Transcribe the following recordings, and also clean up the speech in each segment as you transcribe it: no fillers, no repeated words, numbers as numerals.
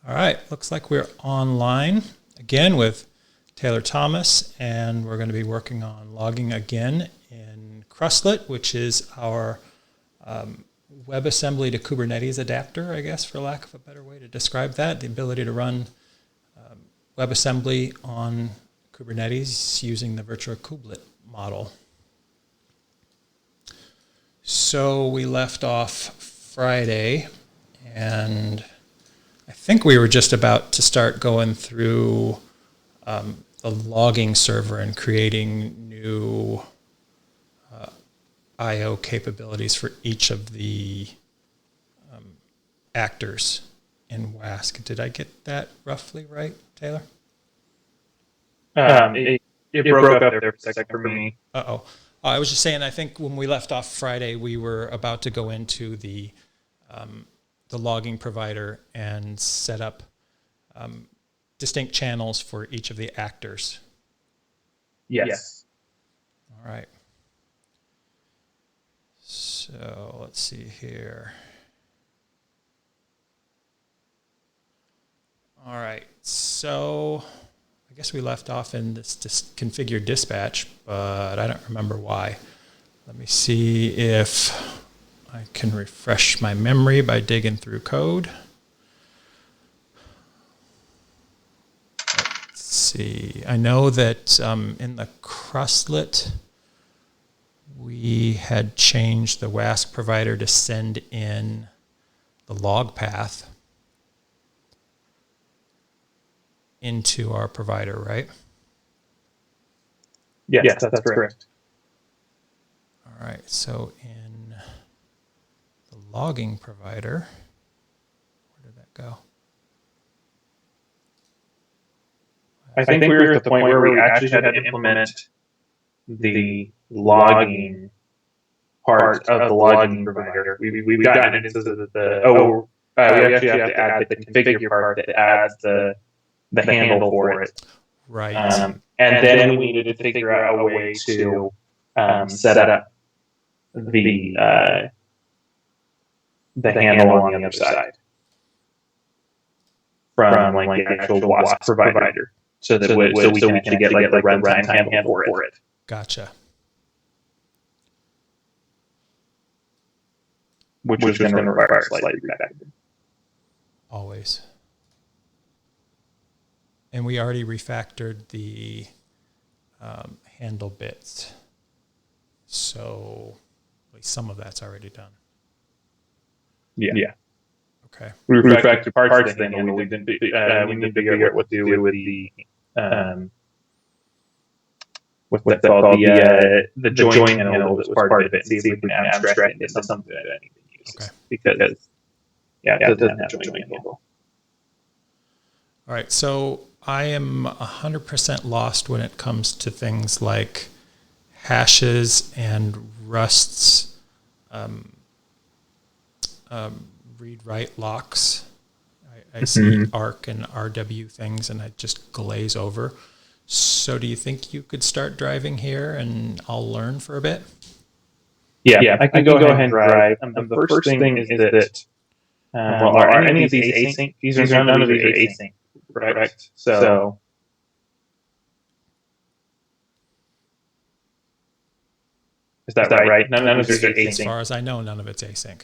All right, looks like we're online again with Taylor Thomas, and we're going to be working on logging again in Krustlet, which is our WebAssembly to Kubernetes adapter, I guess, for lack of a better way to describe that. The ability to run WebAssembly on Kubernetes using the virtual kubelet model. So we left off Friday, and I think we were just about to start going through the logging server and creating new I/O capabilities for each of the actors in waSCC. Did I get that roughly right, Taylor? It broke up there for a second for me. Uh-oh. I was just saying, I think when we left off Friday, we were about to go into the logging provider and set up distinct channels for each of the actors. Yes. All right. So let's see here. All right. So I guess we left off in this configure dispatch, but I don't remember why. Let me see if I can refresh my memory by digging through code. Let's see. I know that in the Krustlet, we had changed the waSCC provider to send in the log path into our provider, right? Yes, that's correct. All right, so in the logging provider, where did that go? I think we were at the point where we actually had to implement the logging part of the logging provider. We've gotten into we actually have to add the configure part that adds the handle for it. Right. And then we needed to figure out a way to set up the handle on the other side from like the actual waSCC provider, so we can actually get like the runtime handle for it. Gotcha. Which was going to require a slight refactor. Always. And we already refactored the handle bits. So at least some of that's already done. Yeah. Okay. We refactored parts of the handle. We didn't figure out what to do with the what's that called, the join handle that was part of it, and see if we can abstract it into something that anything uses. Okay. Because it doesn't have a join handle. All right, so I am 100% lost when it comes to things like hashes and Rust's read-write locks. I see ARC and RW things, and I just glaze over. So do you think you could start driving here, and I'll learn for a bit? Yeah, I can go ahead and drive. The first thing is that, are any of these async? None of these are async, right? So is that right? None of these are async. As far as I know, none of it's async.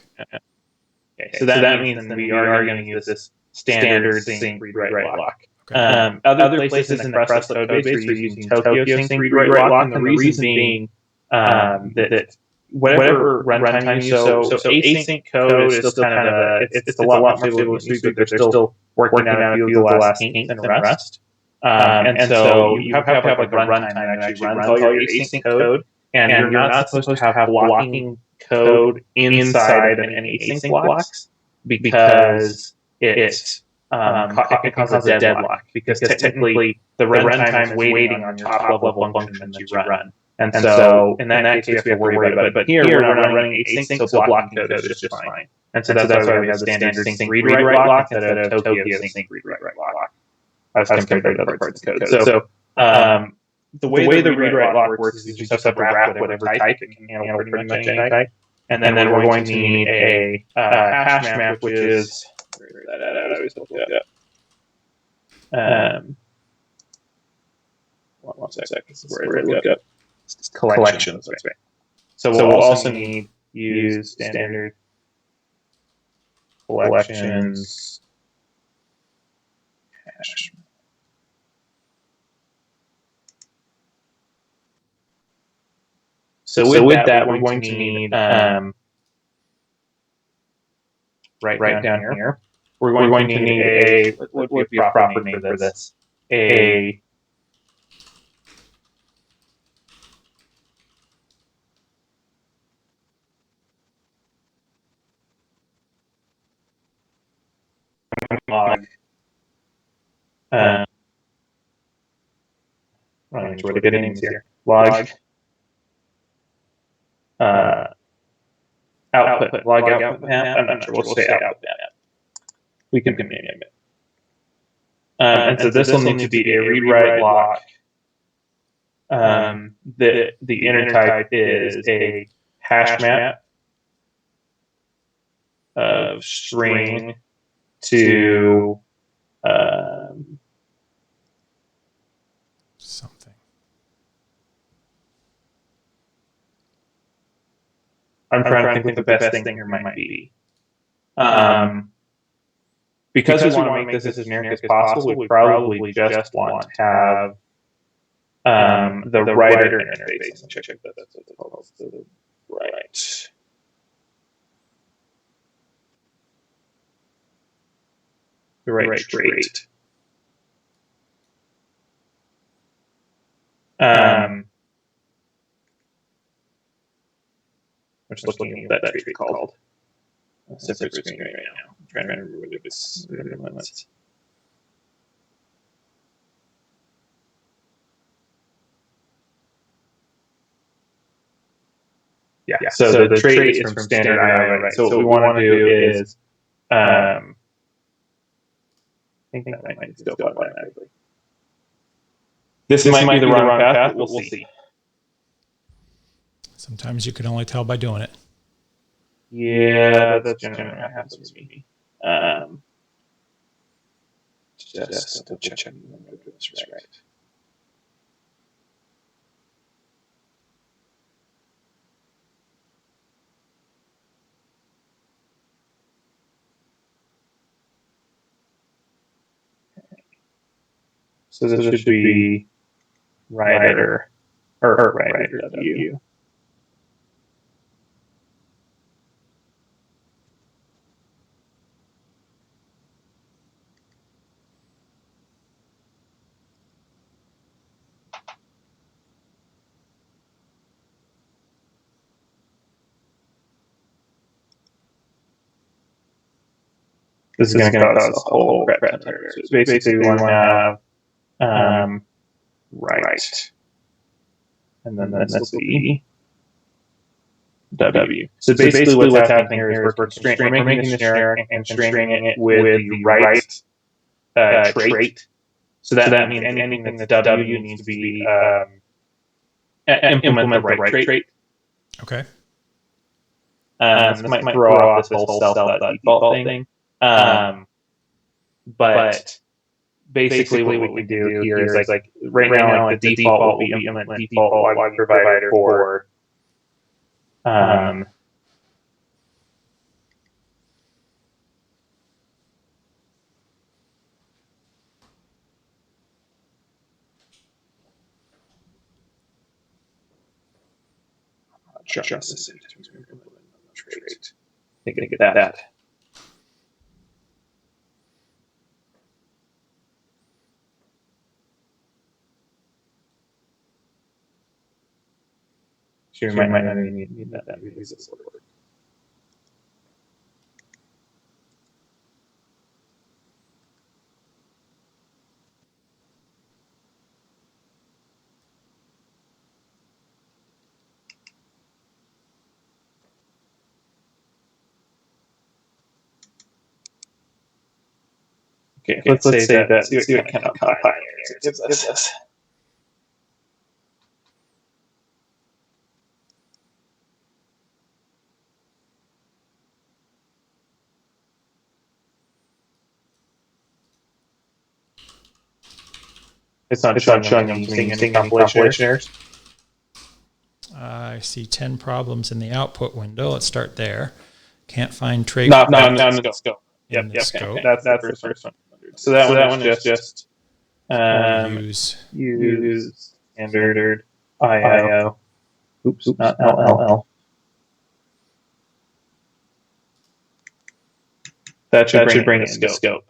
Okay, so that means then we are going to use this standard sync read-write lock. Okay. Other places in the Krustlet code base are using Tokyo sync read-write lock, and the reason being that whatever runtime you use, so async code is still kind of it's a lot more stable to but they're still working out a few of the last kinks in Rust. And so you have to have like a runtime that actually runs all your async code, and you're not supposed to have blocking code inside of any async blocks because it causes a deadlock, because technically the runtime is waiting on your top level function that you run. And so in that case we have to worry about it. But here we're not running async, so blocking code is just fine. And so that's why we have the standard sync read-write lock instead of Tokyo sync read-write lock as compared to other parts of code. So the way the read-write lock works is you just have to wrap whatever type. It can handle pretty much any type. And then we're going to need a hash map, which is, where is that at? I always look it up. one second. This is where I look up collections. That's right. So we'll also need use standard collections. So with that, we're going to need right down here. We're going to need a what would be a proper name for this? A log. Where to get names here? Log. Output. Log output map. I'm not sure. We'll say output map. We can name it. And so this will need to be a read-write lock. The inner type is a hash map of string to something. I'm trying to think what the best thing here might be. Because we want to make this as generic as possible, we probably just want to have the writer interface. Check that. That's what it's called. The write. The write trait. I'm just looking at what that trait called. Separate screen right now. I'm trying to remember what it's. Yeah. So the trait is from standard IO, right? So what we want to do is, I think that might need to go automatically. This might be the wrong path, but we'll see. Sometimes you can only tell by doing it. Yeah, that's generally what happens to me. Just double check this right. So this should be writer or writer W. This is going to cause a whole crap ton of errors. So basically, we want to have write, and then this will be W. So basically, what's happening here is we're making this generic and constraining it with the write trait. So that means anything that's W needs to be implement the write trait. Okay. This might throw off this whole self.default thing. But basically what we do here is like right now, like the default will be implement default login provider for this trait. Think of that. Sure, might not even need that. Use this word. Okay, let's say that. See what kind of pioneer gives us. It's not showing them seeing any compilation errors. I see 10 problems in the output window. Let's start there. Can't find tray. No, in the scope. Yep. Scope. That's the first one. So that one is just use standard IO. Oops, not LL. That should bring it into scope.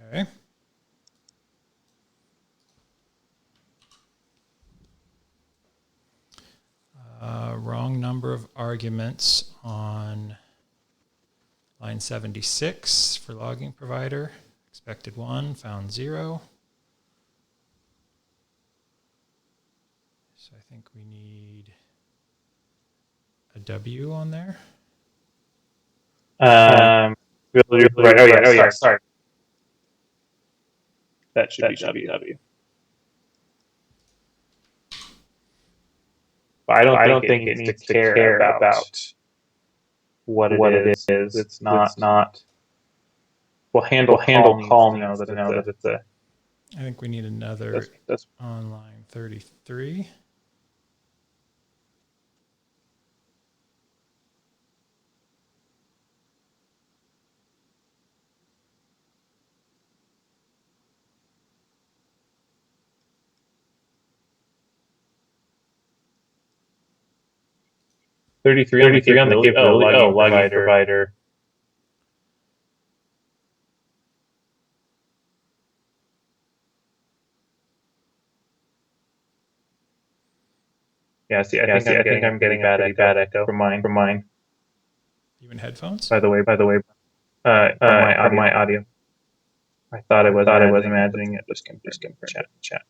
Okay. Wrong number of arguments on line 76 for logging provider. Expected 1, found 0. So I think we need a W on there. Right. Oh yeah. Sorry. That should be W. But I don't think it needs to care about what it is. It's not. We'll handle call know that it's a. I think we need another on line 33. On the capability. Logging provider. Yeah, see, I think I'm getting a bad echo from mine. Even headphones? By the way, my audio. I thought I was imagining it. Just confirm chat.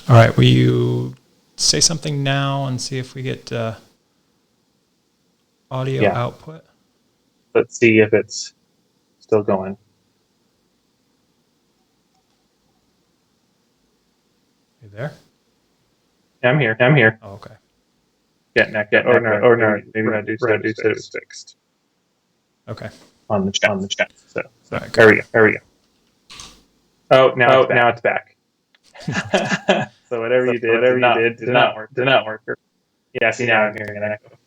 All right, will you say something now and see if we get audio output? Let's see if it's still going. You there? Yeah, I'm here. Oh, okay. Yeah, no, maybe Radu said it was fixed. Okay. On the chat. So right, there we go. Oh, now it's back. So whatever you did did not work. Yeah, see, now I'm hearing an echo.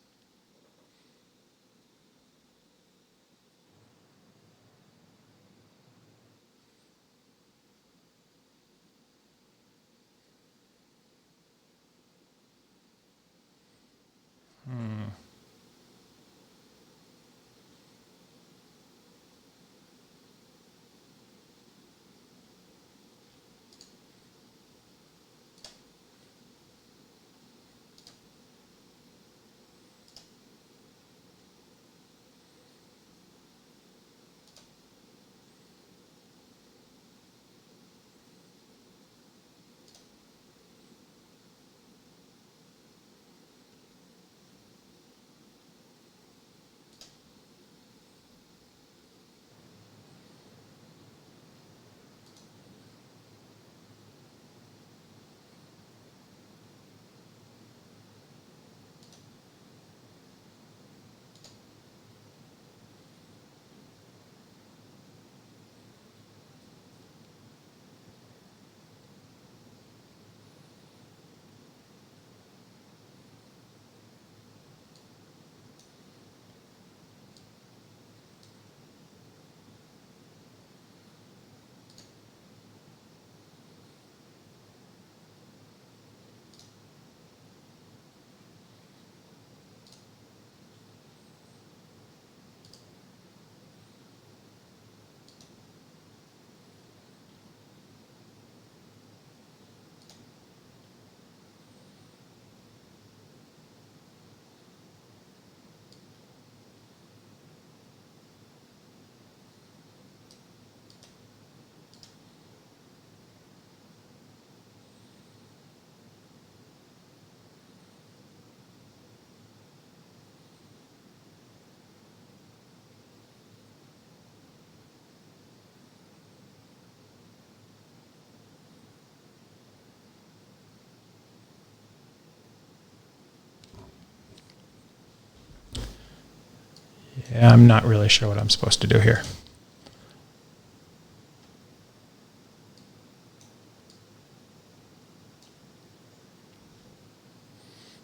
Yeah, I'm not really sure what I'm supposed to do here.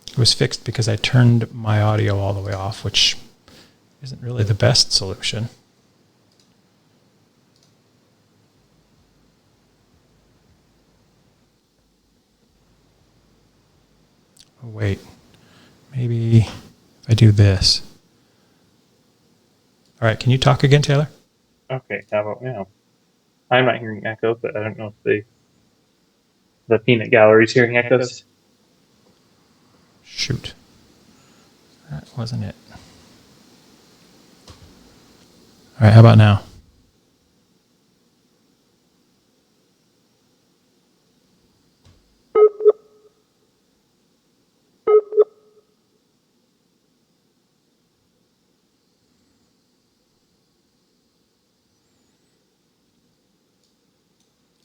It was fixed because I turned my audio all the way off, which isn't really the best solution. Oh, wait. Maybe if I do this. All right, can you talk again, Taylor? Okay, how about now? I'm not hearing echo, but I don't know if the peanut gallery's hearing echoes. Shoot. That wasn't it. All right, how about now?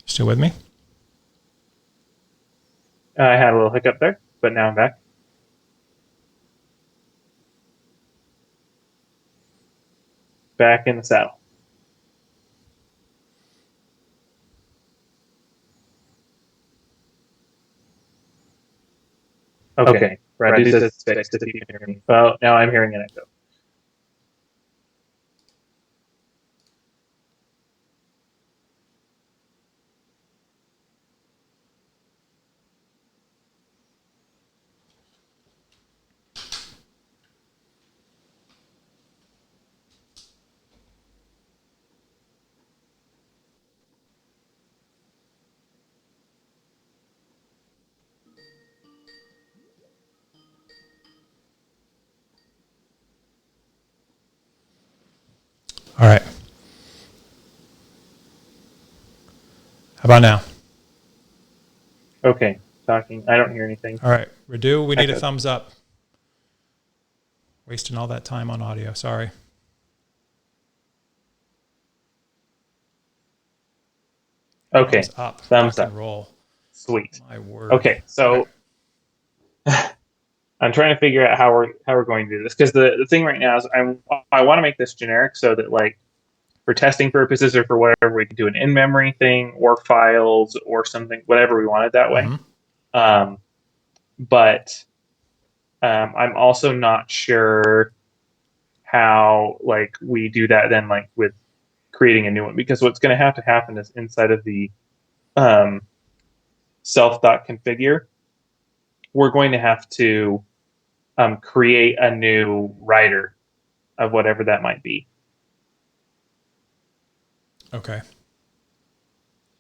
Still with me? I had a little hiccup there, but now I'm back. Back in the saddle. Okay. Brad says it's fixed if you can hear me. Well, now I'm hearing an echo. All right. How about now? Okay, talking. I don't hear anything. All right, Radu, we need a thumbs up. Wasting all that time on audio. Sorry. Okay, Thumbs up. thumbs Rock up. and roll. Sweet. My word. Okay, so I'm trying to figure out how we're going to do this, because the thing right now is I want to make this generic so that, like, for testing purposes or for whatever, we can do an in-memory thing or files or something, whatever we wanted that way. But I'm also not sure how, like, we do that then, like, with creating a new one, because what's going to have to happen is inside of the self.configure, we're going to have to create a new writer of whatever that might be. Okay.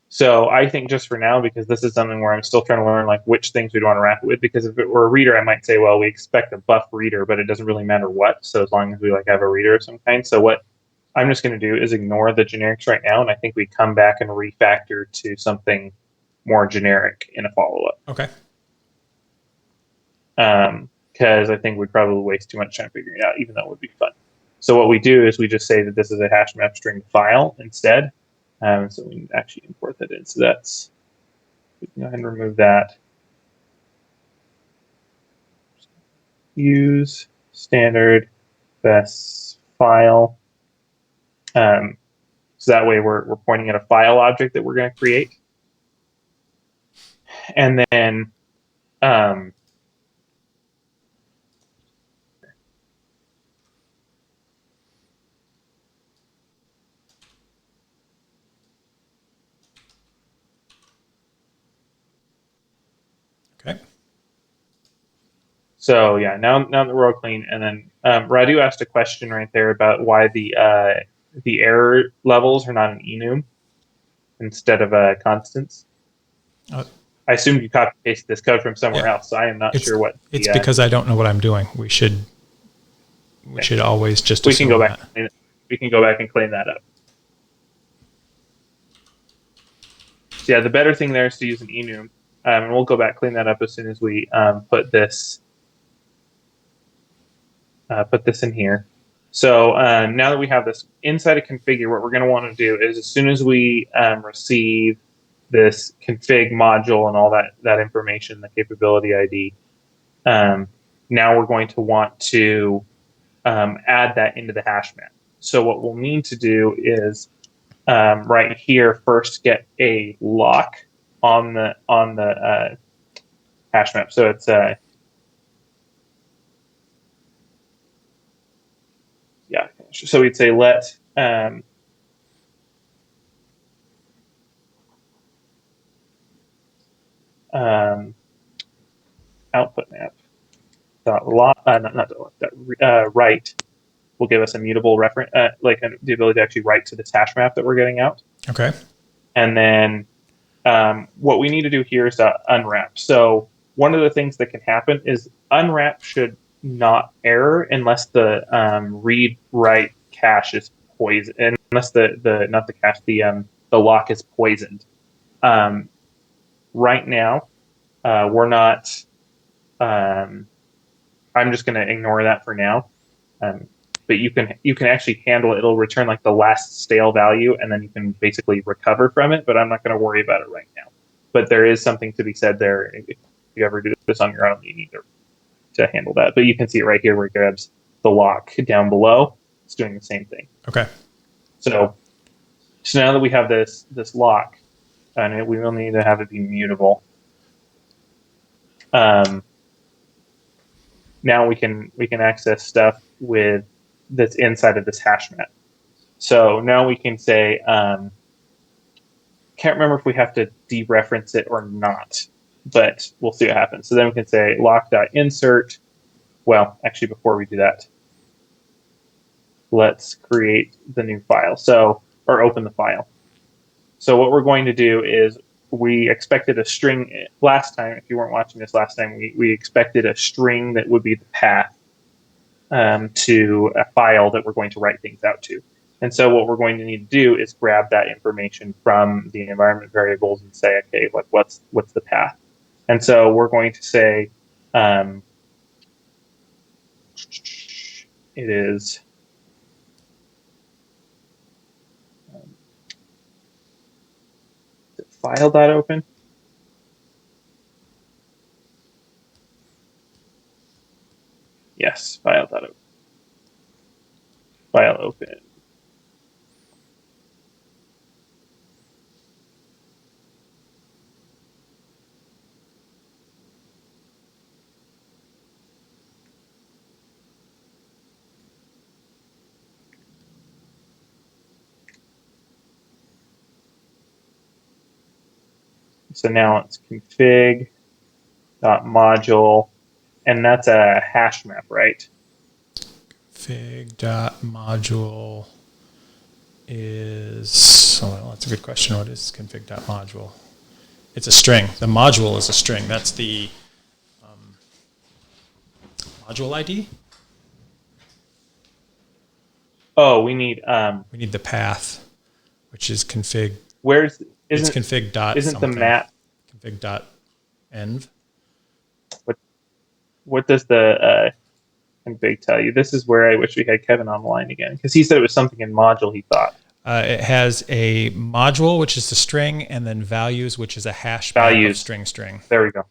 So I think just for now, because this is something where I'm still trying to learn, like, which things we'd want to wrap it with, because if it were a reader, I might say, well, we expect a buff reader, but it doesn't really matter what. So as long as we, like, have a reader of some kind. So what I'm just going to do is ignore the generics right now, and I think we come back and refactor to something more generic in a follow-up. Okay. Because I think we'd probably waste too much time figuring it out, even though it would be fun. So what we do is we just say that this is a hash map string file instead. So we can actually import that in. So that's, we can go ahead and remove that. Use standard best file. So that way we're pointing at a file object that we're going to create. And then Okay. So yeah, now that we're all clean, and then Radu asked a question right there about why the error levels are not an enum instead of constants. I assume you copy pasted this code from somewhere else, so I am not sure what. It's because I don't know what I'm doing. We should always just. We can go back. We can go back and clean that up. So yeah, the better thing there is to use an enum, and we'll go back clean that up as soon as we put this in here. So now that we have this inside a configure, what we're going to want to do is, as soon as we receive this config module and all that information, the capability ID, now we're going to want to add that into the hash map. So what we'll need to do is right here first get a lock on the hash map. So it's yeah. So we'd say let output map dot lock write will give us a mutable reference, the ability to actually write to this hash map that we're getting out. Okay. And then what we need to do here is unwrap. So one of the things that can happen is unwrap should not error unless the read write cache is poisoned, unless the not the cache, the lock is poisoned. Right now, we're not. I'm just going to ignore that for now. But you can actually handle it. It'll return like the last stale value, and then you can basically recover from it. But I'm not going to worry about it right now. But there is something to be said there. If you ever do this on your own, you need to handle that. But you can see it right here where it grabs the lock down below. It's doing the same thing. Okay. So now that we have this lock, and we will need to have it be mutable. Now we can access stuff with that's inside of this hash map. So now we can say, can't remember if we have to dereference it or not, but we'll see what happens. So then we can say lock.insert. Well, actually, before we do that, let's create the new file. Or open the file. So what we're going to do is we expected a string last time. If you weren't watching this last time, we expected a string that would be the path to a file that we're going to write things out to. And so what we're going to need to do is grab that information from the environment variables and say, okay, like what's the path? And so we're going to say it is file.open. Yes, file.open. File open. So now it's config.module, and that's a hash map, right? Config.module is, well, that's a good question. What is config.module? It's a string. The module is a string. That's the module ID. Oh, we need the path, which is config. It's config dot isn't something. The map config dot env? What does the config tell you? This is where I wish we had Kevin online again, because he said it was something in module, he thought. It has a module, which is the string, and then values, which is a hash values. Of string. There we go.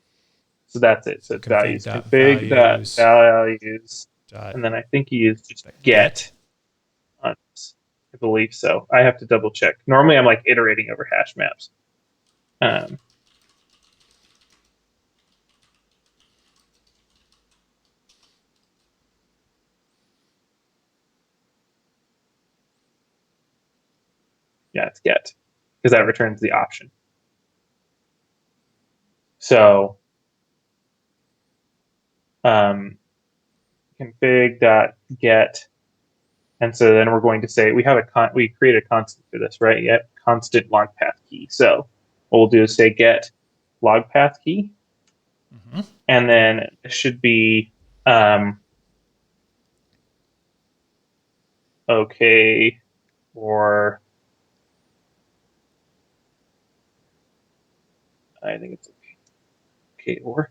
So that's it. So it's values. Config.values. And then I think he used just get. I believe so. I have to double check. Normally I'm like iterating over hash maps. Yeah, it's get, because that returns the option. So config.get, and so then we're going to say we create a constant for this, right? Yep, constant log path key. So what we'll do is say get log path key, and then it should be okay, or I think it's okay, or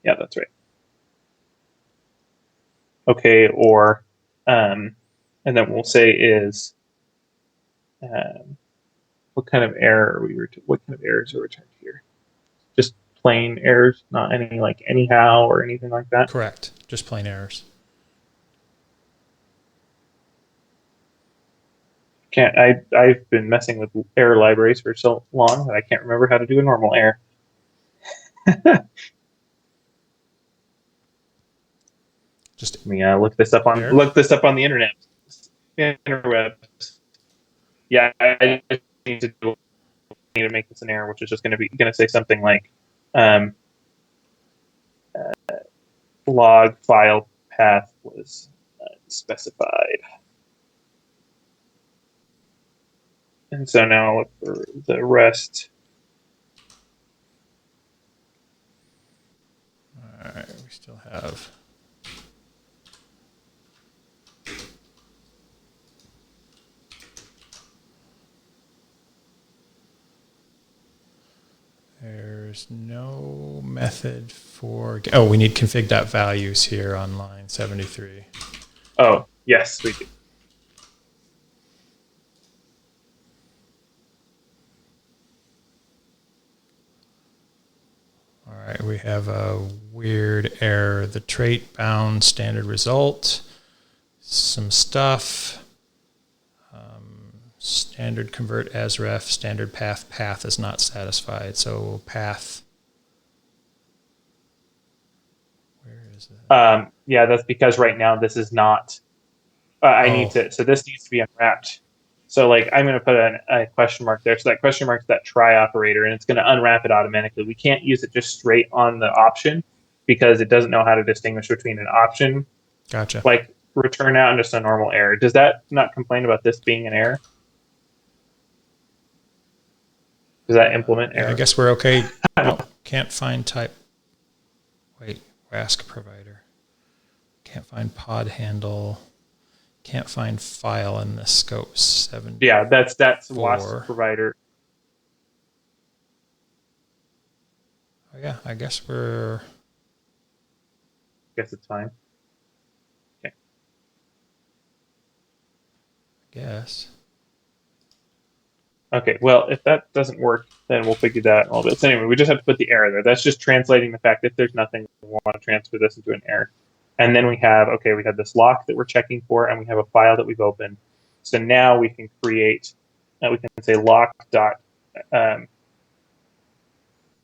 yeah, that's right. Okay, or and then we'll say is what kind of error are what kind of errors are returned here? Just plain errors, not any like anyhow or anything like that? Correct. Just plain errors. I've been messing with error libraries for so long that I can't remember how to do a normal error. Just Let me look this up on the internet. Interwebs. Yeah, I just need to make this an error, which is just going to say something like log file path was specified. And so now I'll look for the rest. All right, we still have. There's no method for. Oh, we need config.values here on line 73. Oh, yes, we do. All right, we have a weird error. The trait bound standard result, some stuff. Standard convert as ref, standard path is not satisfied. So path. Where is it? Yeah, that's because right now this is not. So this needs to be unwrapped. So like I'm going to put a question mark there. So that question mark is that try operator, and it's going to unwrap it automatically. We can't use it just straight on the option because it doesn't know how to distinguish between an option. Gotcha. Like return out and just a normal error. Does that not complain about this being an error? Does that implement error? I guess we're okay. Nope. Can't find type. Wait, waSCC provider. Can't find pod handle. Can't find file in the scope 7. Yeah, that's waSCC provider. Oh yeah, I guess we're. Guess it's fine. Okay. I guess. Okay, well, if that doesn't work, then we'll figure that out in a little bit. So anyway, we just have to put the error there. That's just translating the fact that if there's nothing, we want to transfer this into an error. And then we have this lock that we're checking for, and we have a file that we've opened. So now we can create, we can say lock dot, so I'm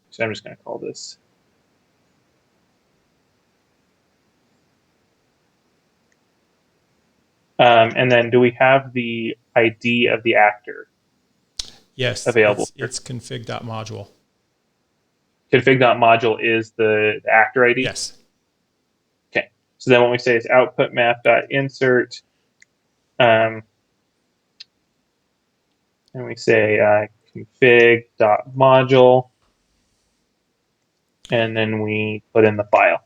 just going to call this. And then do we have the ID of the actor? Yes, available. It's config.module. Config.module is the actor ID? Yes. Okay. So then what we say is output map.insert. And we say config.module. And then we put in the file.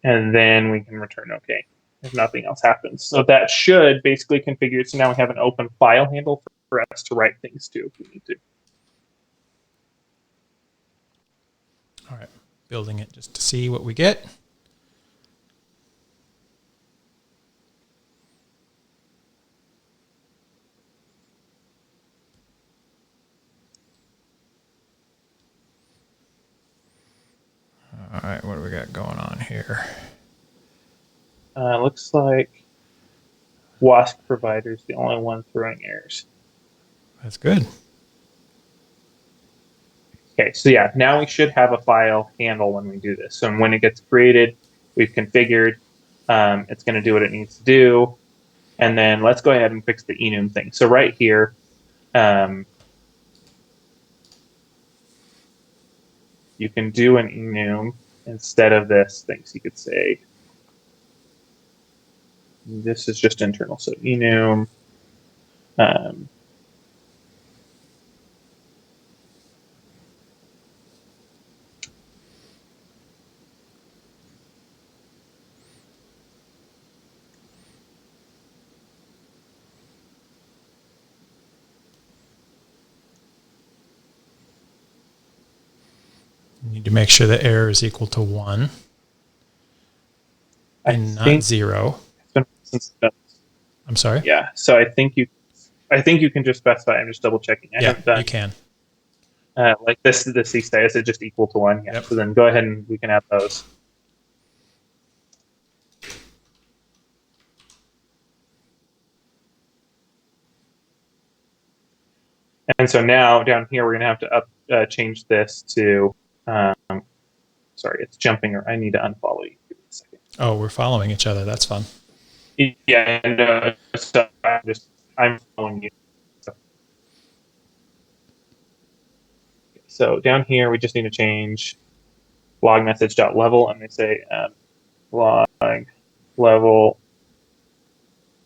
And then we can return OK if nothing else happens. So that should basically configure it. So now we have an open file handle for us to write things to if we need to. All right, building it just to see what we get. All right, what do we got going on here? Looks like waSCC provider is the only one throwing errors. That's good. Okay, so yeah, now we should have a file handle when we do this. So when it gets created, we've configured, it's going to do what it needs to do. And then let's go ahead and fix the enum thing. So right here, you can do an enum instead of this thing. So you could say, this is just internal. So enum, You need to make sure the error is equal to 1 and not 0. I'm sorry? Yeah, so I think you can just specify. I'm just double checking. Yeah, you can. like this, the C status is just equal to 1. Yeah. Yep. So then go ahead and we can add those. And so now down here, we're going to have to change this to, sorry, it's jumping, or I need to unfollow you. Give me a second. Oh, we're following each other. That's fun. Yeah, and so I'm following you. So down here, we just need to change log message.level, and they say log level.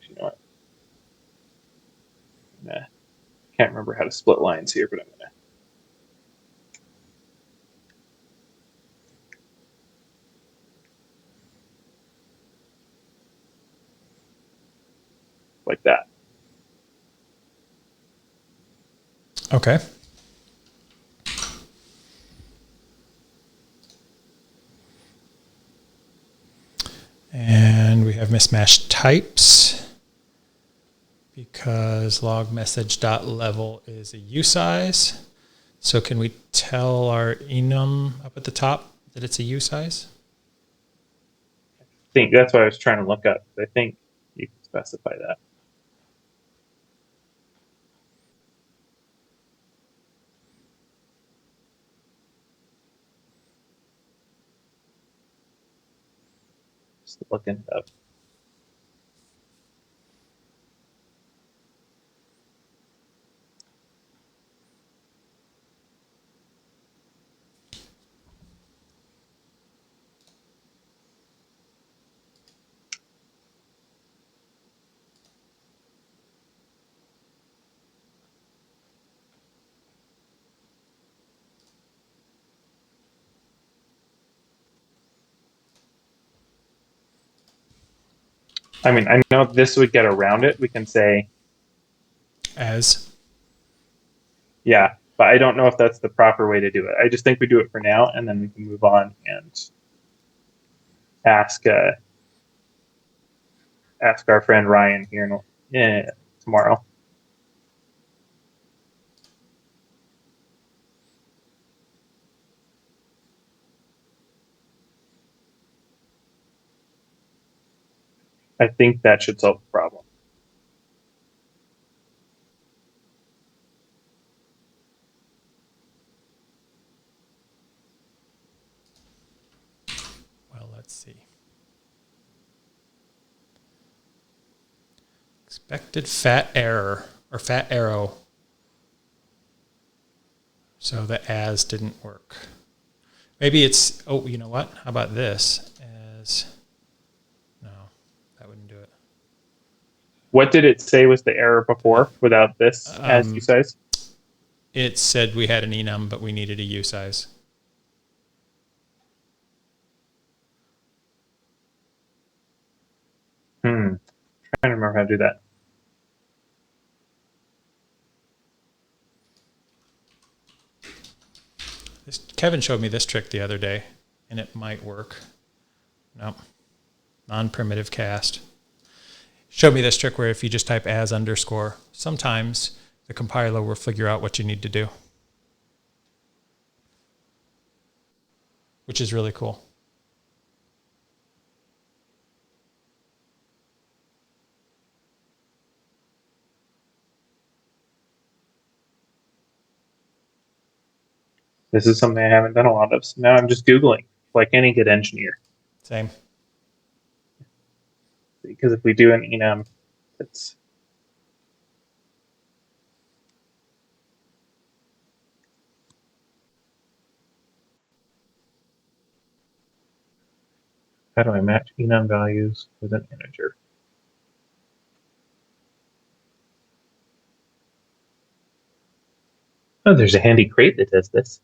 You know what? Nah, can't remember how to split lines here, but I'm gonna. Like that. Okay. And we have mismatched types because log message.level is a usize. So can we tell our enum up at the top that it's a usize? I think that's what I was trying to look up. I think you can specify that. Just looking it up. I mean, I know this would get around it. We can say As. yeah, but I don't know if that's the proper way to do it. I just think we do it for now, and then we can move on and ask our friend Ryan here tomorrow. I think that should solve the problem. Well, let's see. Expected fat error or fat arrow. So the as didn't work. Maybe it's, oh, you know what? How about this? As, no, that wouldn't do it. What did it say was the error before without this as usize? It said we had an enum, but we needed a usize. Trying to remember how to do that. Kevin showed me this trick the other day, and it might work. No, non-primitive cast. Showed me this trick where if you just type as underscore, sometimes the compiler will figure out what you need to do, which is really cool. This is something I haven't done a lot of. So now I'm just Googling, like any good engineer. Same. Because if we do an enum, it's how do I match enum values with an integer? Oh, there's a handy crate that does this.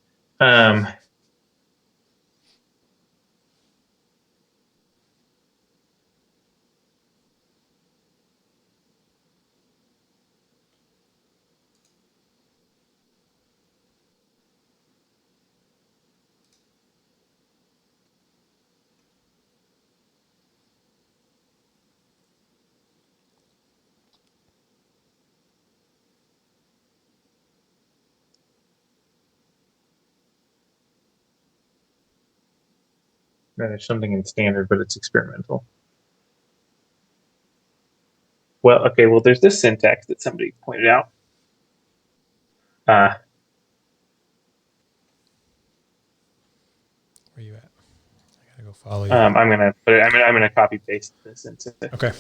There's something in standard, but it's experimental. Well, okay, well, there's this syntax that somebody pointed out. Where are you at? I gotta go follow you. I'm gonna put it. I'm gonna copy paste this into. Okay.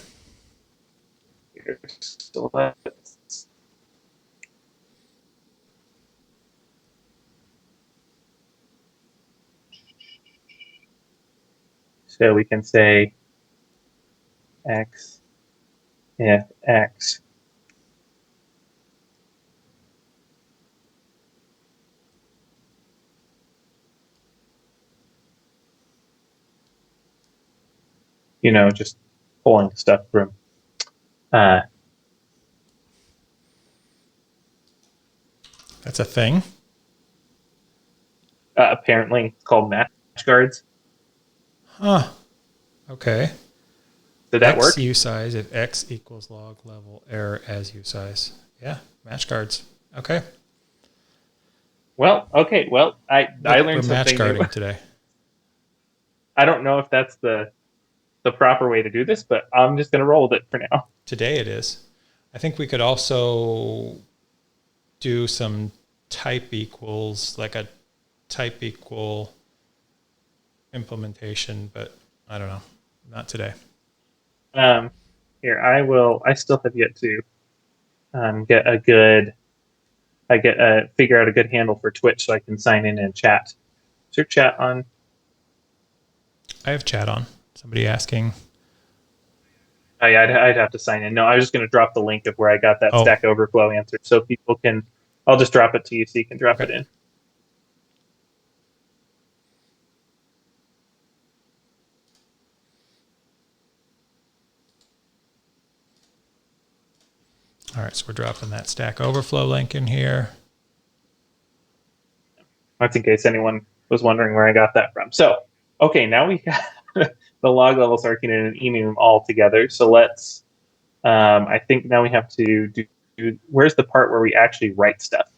So we can say x if x just pulling stuff from That's a thing. Apparently it's called match guards. Huh. Okay. Did that X work? usize if x equals log level error as usize. Yeah, match guards. Okay. Well, okay. Well, I learned We're match something guarding new. today. I don't know if that's the proper way to do this, but I'm just gonna roll with it for now. Today it is. I think we could also do some type equals, like a type equal implementation, but I don't know. Not today. Here I still have yet to figure out a good handle for Twitch so I can sign in and chat. Is your chat on? I have chat on. Somebody asking. Oh, yeah, I'd have to sign in. No, I was just going to drop the link of where I got that Stack Overflow answer so people can. I'll just drop it to you so you can drop it in. All right, so we're dropping that Stack Overflow link in here. That's in case anyone was wondering where I got that from. So, okay, now we got the log levels arcing in an enum all together. So let's, I think now we have to do, where's the part where we actually write stuff?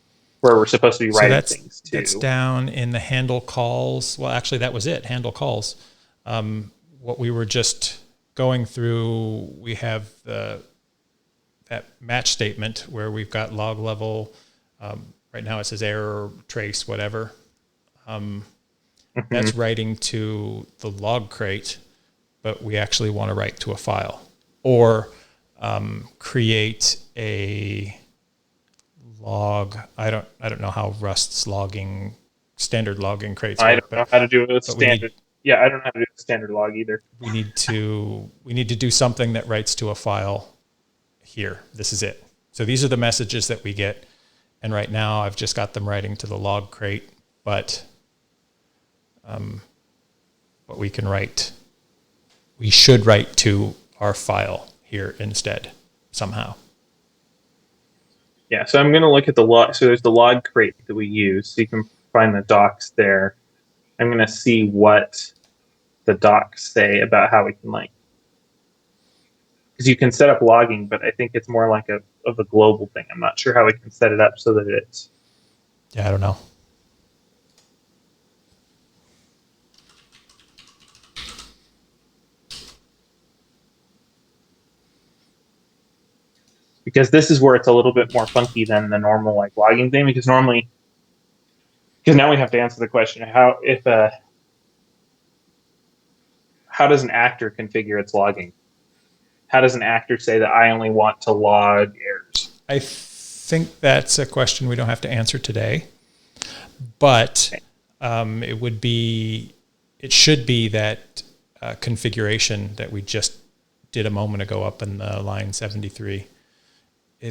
Where we're supposed to be writing things to. That's down in the handle calls. Well, actually, that was it, handle calls. What we were just going through, we have that match statement where we've got log level. Right now it says error, trace, whatever. That's writing to the log crate, but we actually want to write to a file or create a log. I don't know how Rust's standard logging crates work. I don't know how to do it with standard. I don't know how to do a standard log either. We need to do something that writes to a file here. This is it. So these are the messages that we get. And right now I've just got them writing to the log crate, but we should write to our file here instead somehow. Yeah, so I'm going to look at the log. So there's the log crate that we use. So you can find the docs there. I'm going to see what the docs say about how we can because you can set up logging, but I think it's more like of a global thing. I'm not sure how we can set it up so that it's. Yeah, I don't know. Because this is where it's a little bit more funky than the normal logging thing. Because now we have to answer the question: how does an actor configure its logging? How does an actor say that I only want to log errors? I think that's a question we don't have to answer today, but it should be that configuration that we just did a moment ago up in the line 73. So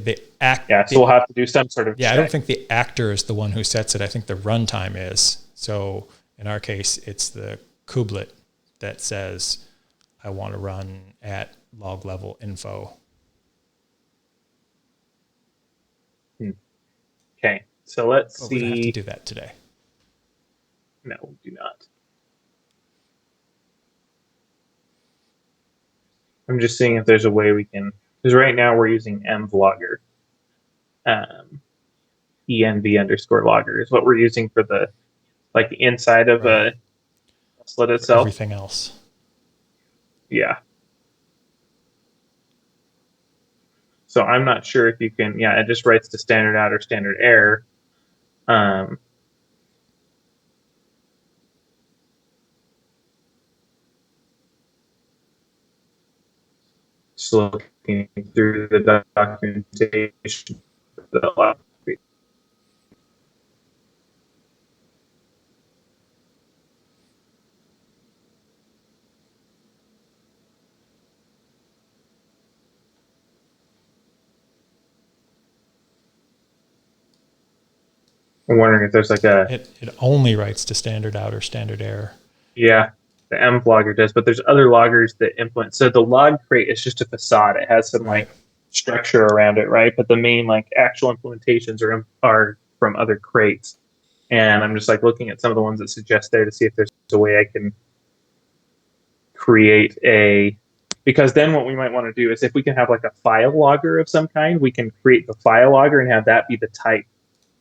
we'll have to do some sort of check. I don't think the actor is the one who sets it. I think the runtime is. So in our case, it's the kubelet that says, I want to run at log level info. Okay, so let's see. We don't have to do that today. No, we do not. I'm just seeing if there's a way we can, because right now we're using mvlogger. env_logger is what we're using for the inside of a Krustlet itself. Everything else. Yeah. So I'm not sure if you can. Yeah, it just writes to standard out or standard error. Just looking through the documentation. I'm wondering if there's like a... It only writes to standard out or standard error. Yeah, the M logger does, but there's other loggers that implement. So the log crate is just a facade. It has some like structure around it, right? But the main like actual implementations are from other crates. And I'm just like looking at some of the ones that suggest there to see if there's a way I can create a... Because then what we might want to do is if we can have like a file logger of some kind, we can create the file logger and have that be the type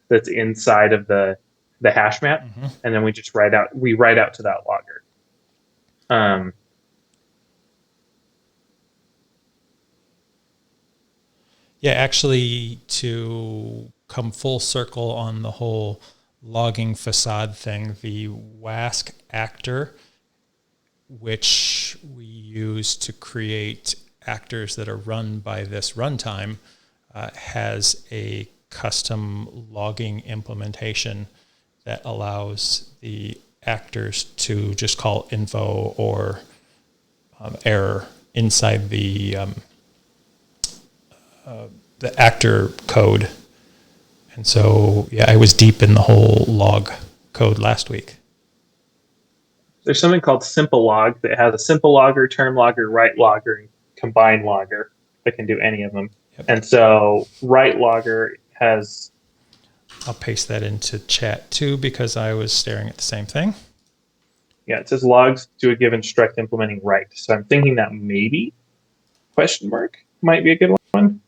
that's inside of the hash map, and then we just write out to that logger. Yeah, actually, to come full circle on the whole logging facade thing, the waSCC actor, which we use to create actors that are run by this runtime, has a custom logging implementation that allows the actors to just call info or error inside the actor code. And so, yeah, I was deep in the whole log code last week. There's something called simple log that has a simple logger, term logger, write logger, and combine logger that can do any of them. Yep. And so write logger has... I'll paste that into chat too because I was staring at the same thing. Yeah, it says logs to a given struct implementing write. So I'm thinking that maybe question mark might be a good one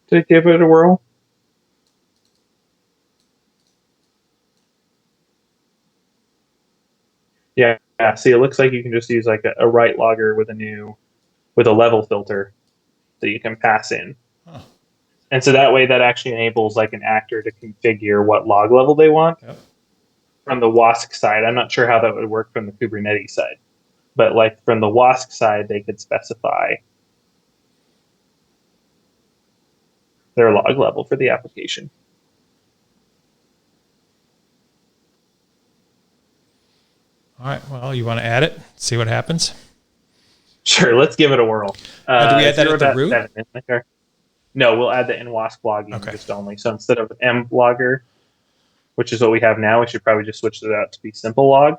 to give it a whirl. Yeah, see, it looks like you can just use like a write logger with a level filter that you can pass in. Huh. And so that way that actually enables like an actor to configure what log level they want. Yep. From the waSCC side. I'm not sure how that would work from the Kubernetes side, but like from the waSCC side, they could specify their log level for the application. All right, well, you want to add it, see what happens? Sure, let's give it a whirl. Do we add that at the root? No, we'll add the NWASC logging just only. So instead of M logger, which is what we have now, we should probably just switch it out to be simple log.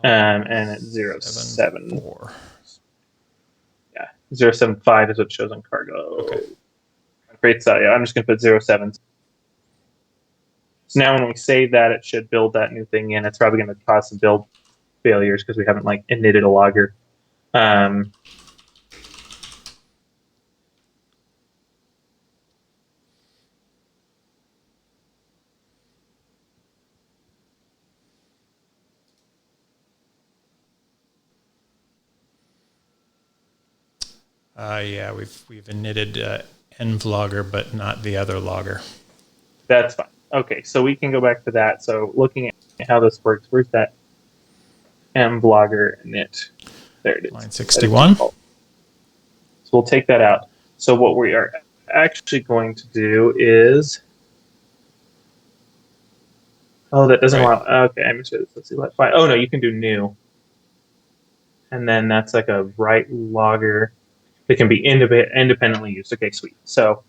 And it's 074. Yeah, 075 is what shows on cargo. Okay. Great. So yeah, I'm just going to put 07. So now when we save that, it should build that new thing in. It's probably going to cause some build failures because we haven't like initted a logger. Yeah, we've initted nvlogger, but not the other logger. That's fine. Okay, so we can go back to that. So looking at how this works, where's that mvlogger init? There it is. Line 61. So we'll take that out. So what we are actually going to do is... Oh, that doesn't allow... Okay, I missed it. Let's see what... Oh, no, you can do new. And then that's like a write logger that can be independently used. Okay, sweet. So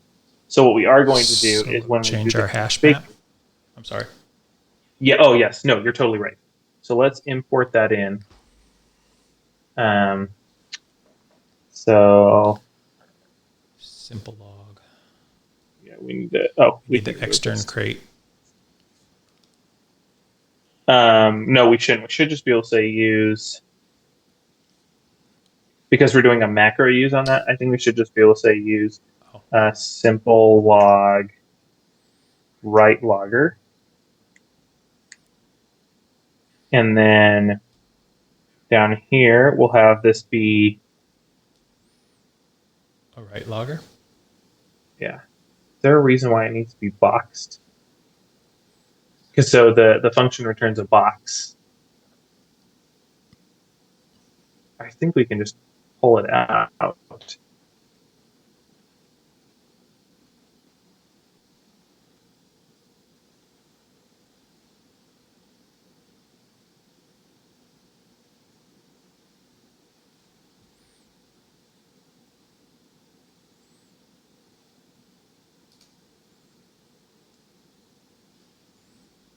what we are going to do is when change our hash map. I'm sorry. Yeah. Oh, yes. No, you're totally right. So let's import that in. So simple log. Yeah, we need to. Oh, we need the extern crate. No, we shouldn't. We should just be able to say use. Because we're doing a macro use on that, I think we should just be able to say use simple log write logger. And then down here, we'll have this be a write logger. Yeah. Is there a reason why it needs to be boxed? Because so the function returns a box. I think we can just pull it out.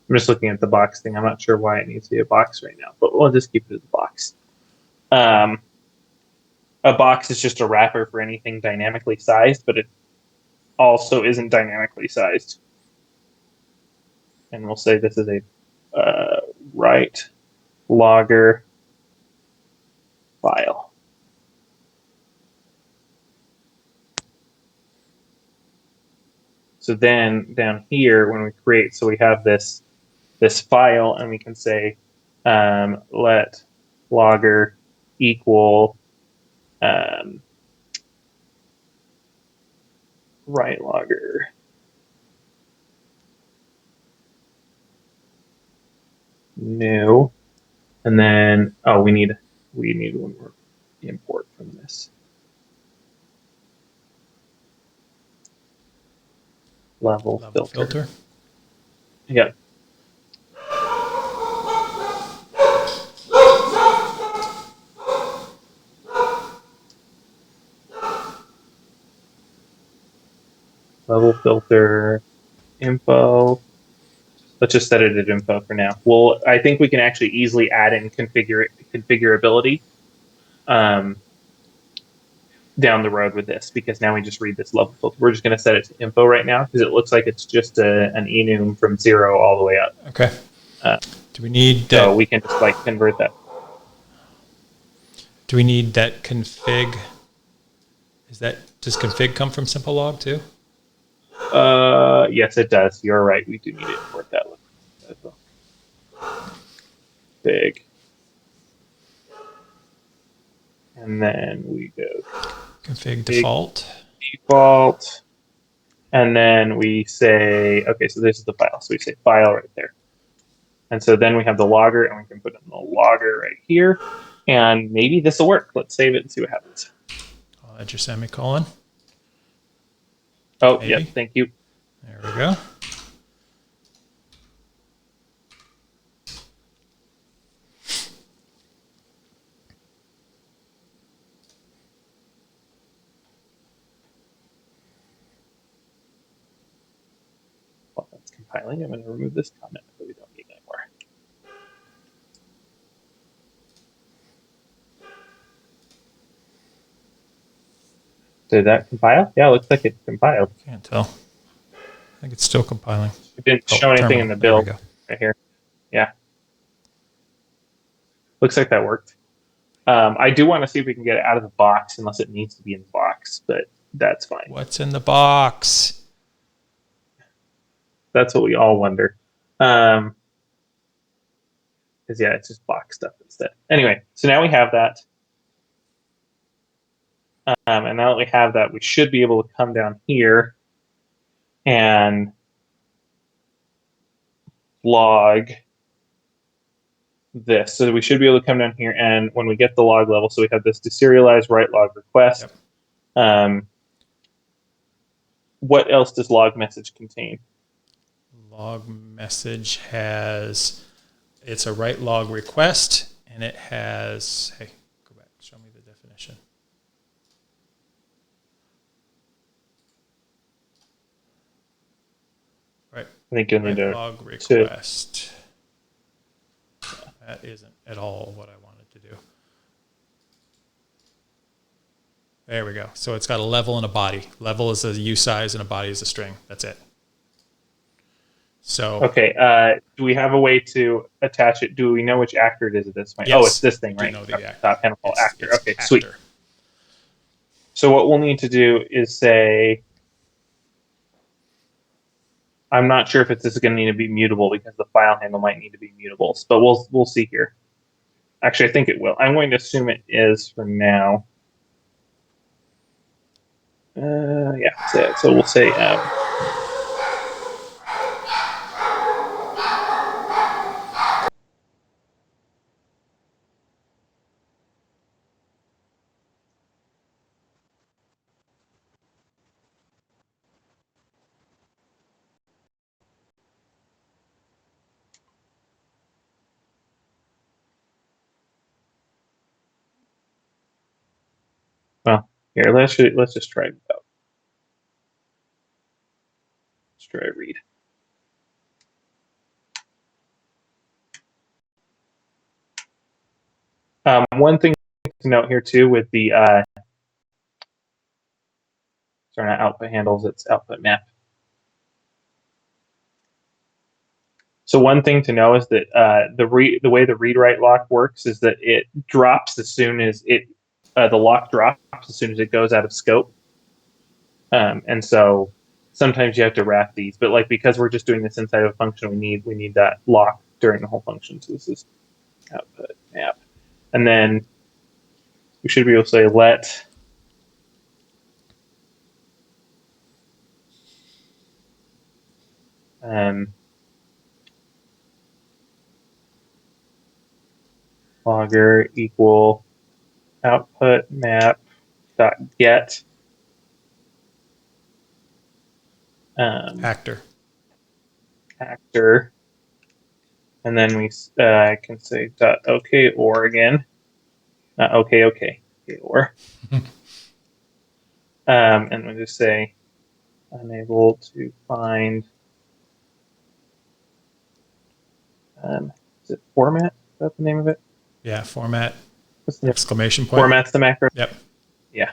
I'm just looking at the box thing. I'm not sure why it needs to be a box right now, but we'll just keep it as a box. A box is just a wrapper for anything dynamically sized, but it also isn't dynamically sized. And we'll say this is a write logger file. So then down here, when we create, so we have this file, and we can say let logger equal write logger new, and then we need one more import from this level filter. Yep. Level filter info. Let's just set it at info for now. Well, I think we can actually easily add in configurability down the road with this, because now we just read this level filter. We're just going to set it to info right now because it looks like it's just an enum from 0 all the way up. Okay. Do we need that? So we can just like convert that. Do we need that config? Does config come from simple log too? Yes, it does. You're right. We do need to import that one as well. Big. And then we go config default. Default. And then we say, okay, so this is the file. So we say file right there. And so then we have the logger, and we can put in the logger right here. And maybe this will work. Let's save it and see what happens. I'll add your semicolon. Oh, yeah, thank you. There we go. While that's compiling, I'm going to remove this comment that we don't need anymore. Did that compile? Yeah, it looks like it compiled. Can't tell. I think it's still compiling. It didn't show anything in the build right here. Yeah. Looks like that worked. I do want to see if we can get it out of the box, unless it needs to be in the box, but that's fine. What's in the box? That's what we all wonder. Because, yeah, it's just box stuff instead. Anyway, so now we have that. And now that we have that, we should be able to come down here and log this. So we should be able to come down here, and when we get the log level, so we have this deserialized write log request. Yep. What else does log message contain? Log message it's a write log request, and it has, hey, go back, show me the definition. Right. I think you'll need to log request. That isn't at all what I wanted to do. There we go. So it's got a level and a body. Level is a U size and a body is a string. That's it. So okay. Do we have a way to attach it? Do we know which actor it is at this point? Yes, oh, it's this thing, right? Know the actor. Top panel actor. It's okay, actor. Sweet. So what we'll need to do is say I'm not sure if this is going to need to be mutable because the file handle might need to be mutable, but we'll see here. Actually, I think it will. I'm going to assume it is for now. Yeah, so we'll say well, here, let's just try it out. Let's try read. One thing to note here too with the sorry, not output handles, it's output map. So one thing to know is that the way the read-write lock works is that it drops as soon as the lock drops as soon as it goes out of scope. And so sometimes you have to wrap these, but like because we're just doing this inside of a function, we need that lock during the whole function. So this is output map, and then we should be able to say let logger equal output map dot get Actor. and then we can say dot okay or again, okay or and we just say unable to find is it format? Is that the name of it? Yeah, format. What's the exclamation point. Format's the macro. Yep. Yeah.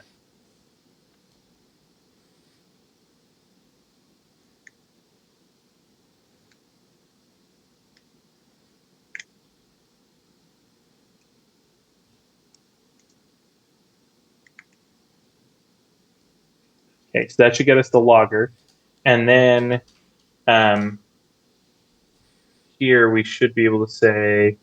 Okay, so that should get us the logger, and then here we should be able to say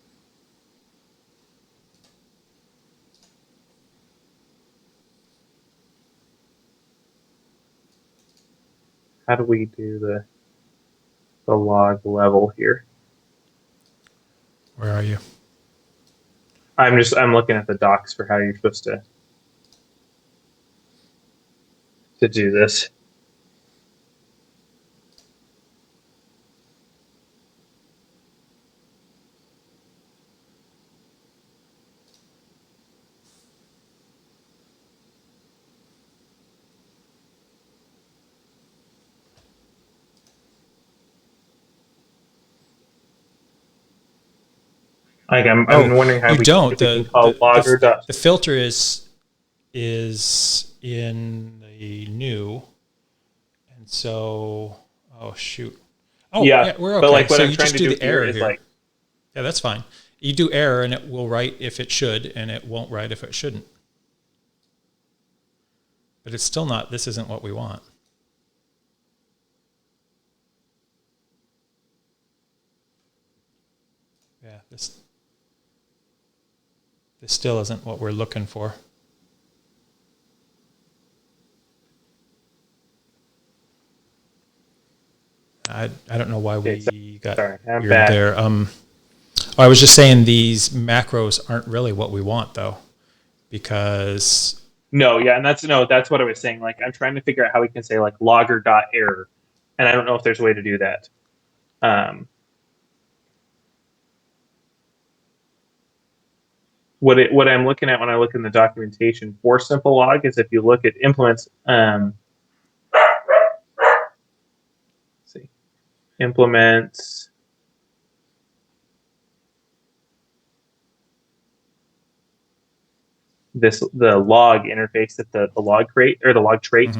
how do we do the log level here? Where are you? I'm looking at the docs for how you're supposed to do this. Like I'm wondering how you don't. If we can call logger dot. The filter is in the new, and so shoot. Oh yeah, we're okay. But like what so I'm you trying just to do do the error here is here. like Yeah, that's fine. You do error, and it will write if it should, and it won't write if it shouldn't. But it's still not. This isn't what we want. Yeah, this still isn't what we're looking for. I don't know why we got weird there. I was just saying these macros aren't really what we want though, because and that's what I was saying. Like I'm trying to figure out how we can say like logger dot error, and I don't know if there's a way to do that. What I'm looking at when I look in the documentation for simple log is if you look at implements, see, implements, the log interface that the log crate or the log trait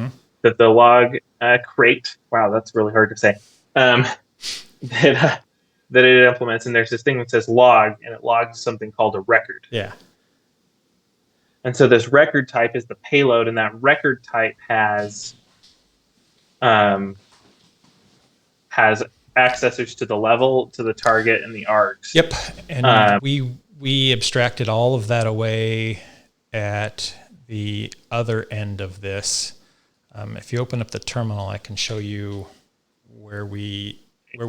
that the log crate. Wow, that's really hard to say. That it implements, and there's this thing that says log, and it logs something called a record. Yeah. And so this record type is the payload, and that record type has has accessors to the level, to the target, and the args. Yep, and we abstracted all of that away at the other end of this. If you open up the terminal, I can show you where we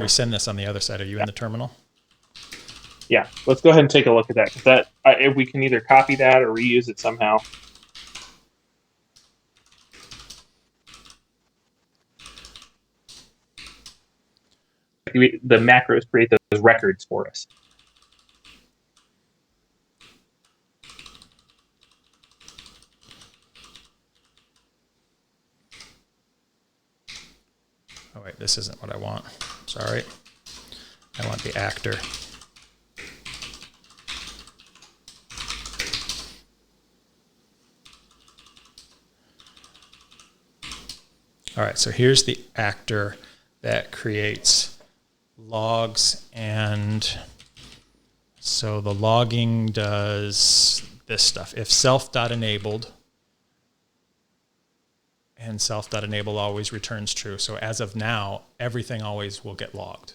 send this on the other side. Are you in the terminal? Yeah, let's go ahead and take a look at that. 'Cause that if we can either copy that or reuse it somehow. The macros create those records for us. Oh wait, this isn't what I want. Sorry. I want the actor. All right, so here's the actor that creates logs, and so the logging does this stuff. If self.enabled, and self.enable always returns true. So as of now, everything always will get logged.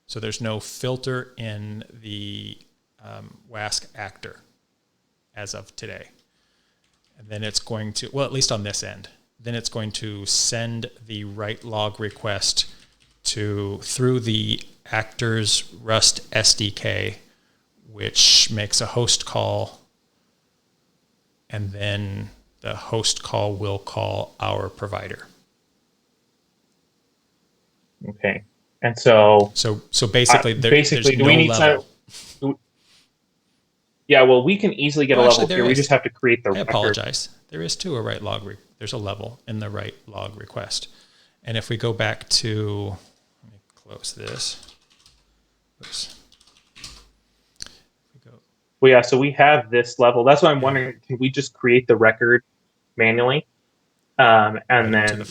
So there's no filter in the WASC actor as of today. And then it's going to, well, at least on this end, then it's going to send the write log request through the actor's Rust SDK, which makes a host call, and then the host call will call our provider. Okay, and so basically, there's do no we need level. Yeah, well, we can easily get a level here. We just have to create the record. I apologize. There is too a write log. There's a level in the write log request, and if we go back to, let me close this. Oops. Well, yeah, so we have this level. That's why I'm wondering, can we just create the record manually and then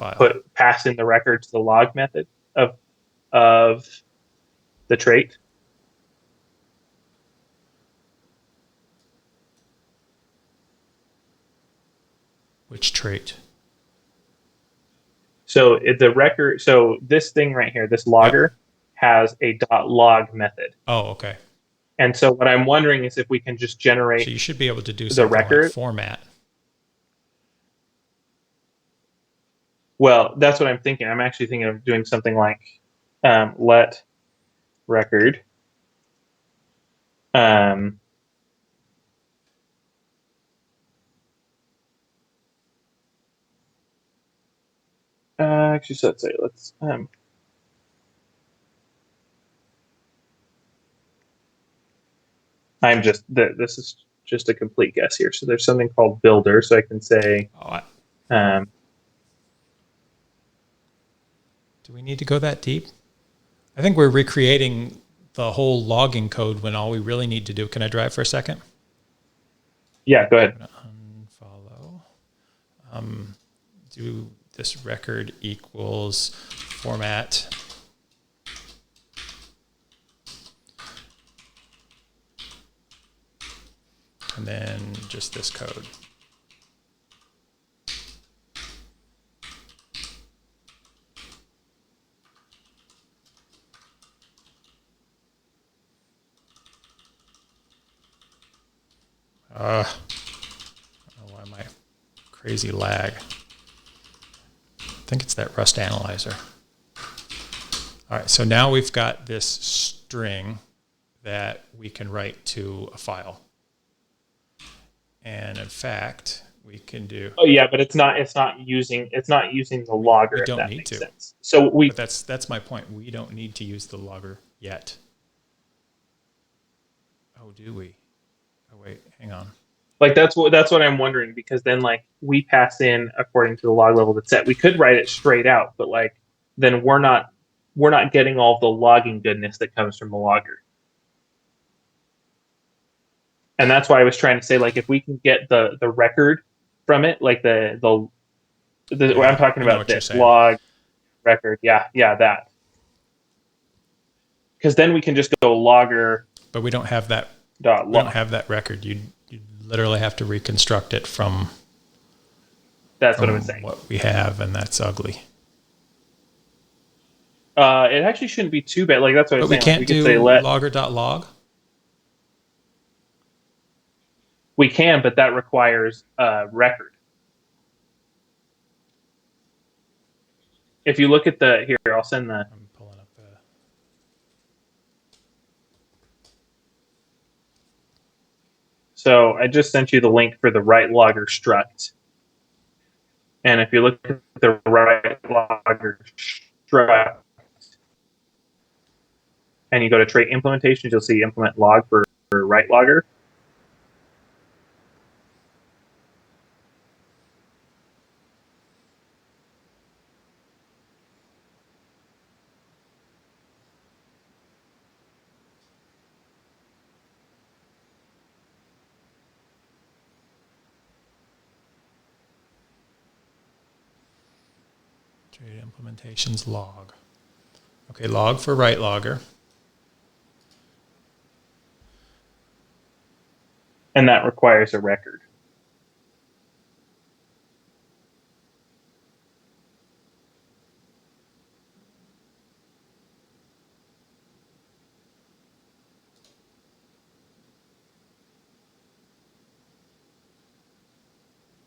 pass in the record to the log method of the trait? Which trait? So the record, so this thing right here, this logger, has a .log method. Oh, okay. And so what I'm wondering is if we can just generate. So you should be able to do the record like format. Well, that's what I'm thinking. I'm actually thinking of doing something like let record actually, so let's say this is just a complete guess here. So there's something called builder. So I can say, do we need to go that deep? I think we're recreating the whole logging code when all we really need to do. Can I drive for a second? Yeah, go ahead. Unfollow. Do this record equals format. And then just this code. I don't know why my crazy lag. I think it's that Rust analyzer. All right, so now we've got this string that we can write to a file. And in fact, we can do. Oh yeah, but it's not using the logger. We don't need to. Sense. So But that's my point. We don't need to use the logger yet. Oh, do we? Oh wait, hang on. Like that's what I'm wondering, because then like we pass in according to the log level that's set. We could write it straight out, but like then we're not getting all the logging goodness that comes from the logger. And that's why I was trying to say, like, if we can get the record from it, like what I'm talking about, this log record, yeah, that. Because then we can just go logger. But we don't have that. We don't have that record. You literally have to reconstruct it from. That's what I was saying. What we have, and that's ugly. It actually shouldn't be too bad. Like that's what I was But saying. we can't Like, we could do say logger.log? we can, but that requires a record. If you look at the here, I'll send the. I'm pulling up the. So I just sent you the link for the right logger struct. And if you look at the right logger struct and you go to trait implementations, you'll see implement log for right logger. Trait implementations log. Okay, log for right logger. And that requires a record.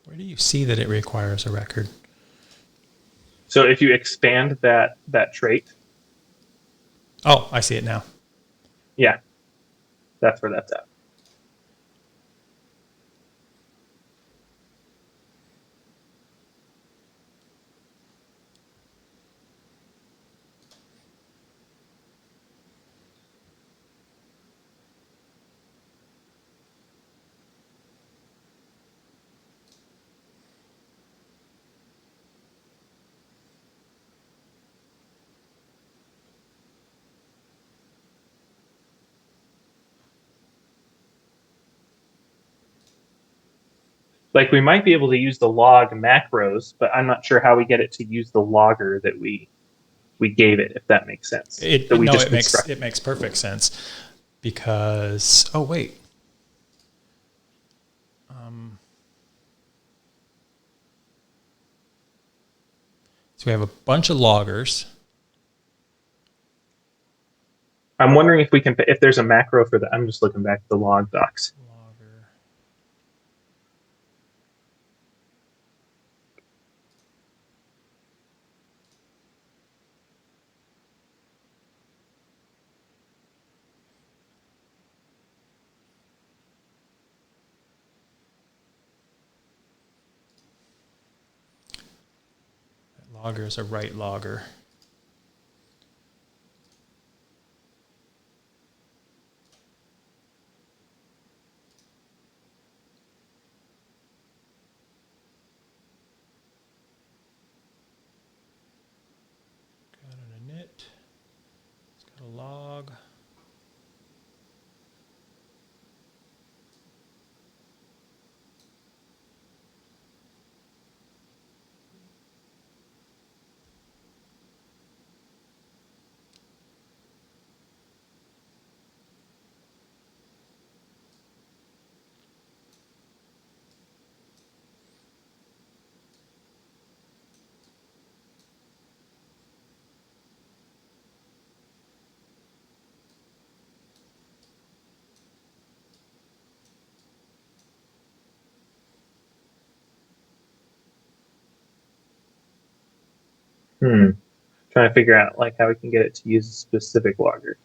Where do you see that it requires a record? So if you expand that trait. Oh, I see it now. Yeah, that's where that's at. Like we might be able to use the log macros, but I'm not sure how we get it to use the logger that we gave it, if that makes sense. It makes perfect sense because wait. So we have a bunch of loggers. I'm wondering if we can, if there's a macro for that. I'm just looking back at the log docs. Logger. That logger is a right logger. Got an init. It's got a log. Trying to figure out like how we can get it to use a specific logger.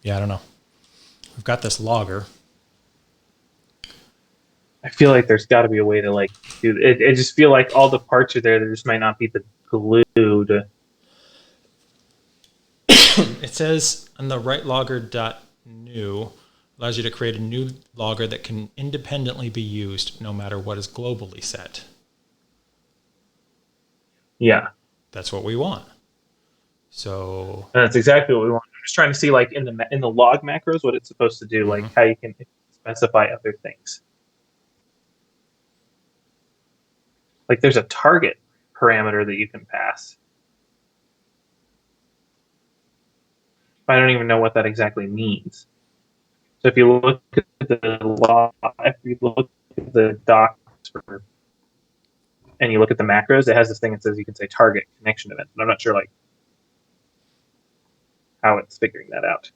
Yeah, I don't know. We've got this logger. I feel like there's got to be a way to like do it. I just feel like all the parts are there. There just might not be the glue to. It says on the right logger.new, Allows you to create a new logger that can independently be used no matter what is globally set. Yeah. That's what we want. So and that's exactly what we want. I'm just trying to see, like, in the log macros, what it's supposed to do, like how you can specify other things. Like there's a target parameter that you can pass. I don't even know what that exactly means. So if you look at the log, if you look at the docs and you look at the macros, it has this thing that says you can say target connection event. And I'm not sure like how it's figuring that out.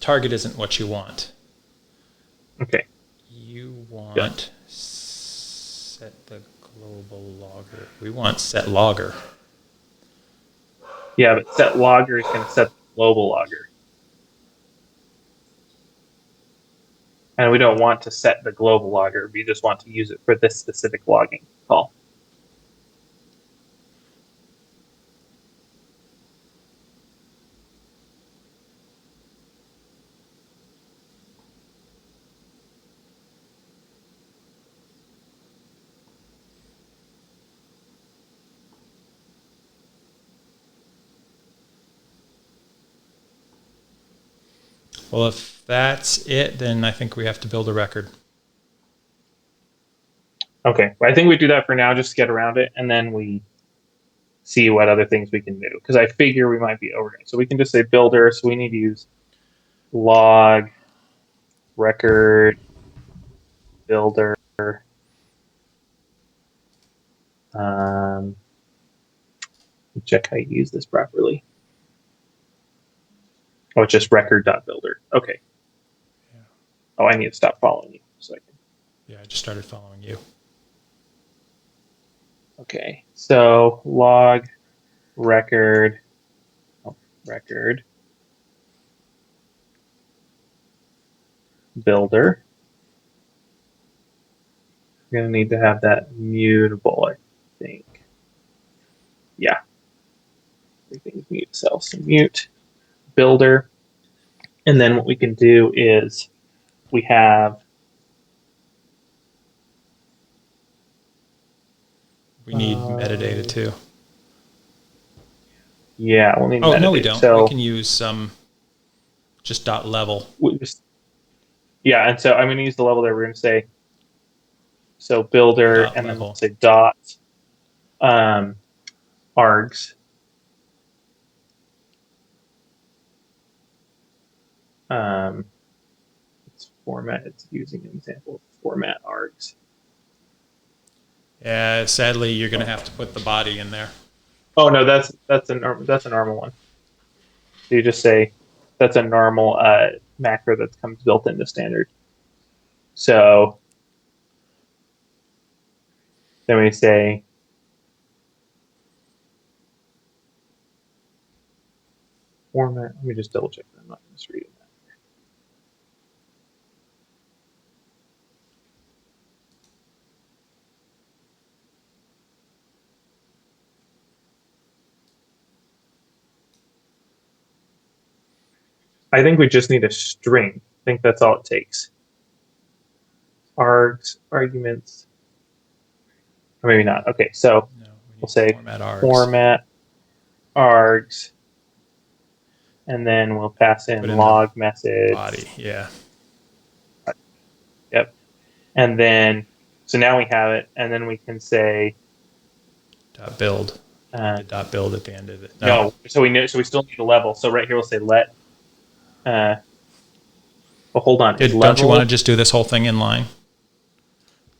Target isn't what you want. Okay. You want set the global logger. We want set logger. Yeah, but set logger is going to set the global logger. And we don't want to set the global logger. We just want to use it for this specific logging call. Well, if that's it, then I think we have to build a record. Okay, I think we do that for now, just to get around it, and then we see what other things we can do. Because I figure we might be overdoing. So we can just say builder. So we need to use log record builder. Check how you use this properly. Oh, it's just record.builder. Okay. Yeah. Oh, I need to stop following you so I can. Yeah, I just started following you. Okay, so log record builder. We're gonna need to have that mutable, I think. Yeah. Everything's mute cells, so mute builder. And then what we can do is we have We need metadata too. Yeah, we'll need metadata. No, we don't. So we can use just dot level. Yeah, and so I'm going to use the level there. We're going to say so builder Dot and level. then we'll say dot args. It's format. It's using an example of format args. Yeah, sadly, you're going to have to put the body in there. Oh no, that's a normal one. So you just say that's a normal macro that comes built into standard. So then we say format. Let me just double check that I'm not misreading that. I think we just need a string. I think that's all it takes. Args, arguments, or maybe not. Okay, so we'll say format args, and then we'll pass in log message. Body, yeah. Yep. And then, so now we have it, and then we can say dot build. Dot build at the end of it. No, so we still need a level. So right here we'll say let. Well, hold on. Don't you want to just do this whole thing in line,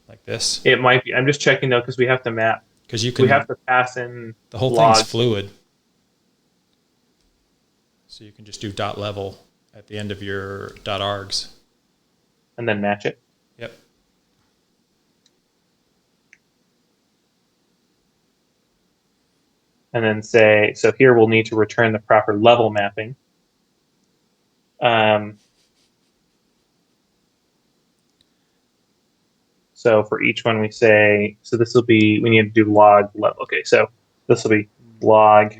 like this? It might be. I'm just checking though because we have to map. Because you can. We have to pass in the whole logs. Thing's fluid. So you can just do dot level at the end of your dot args, and then match it. Yep. And then say, so here we'll need to return the proper level mapping. So for each one we say, so this will be, we need to do log level. Okay, so this will be log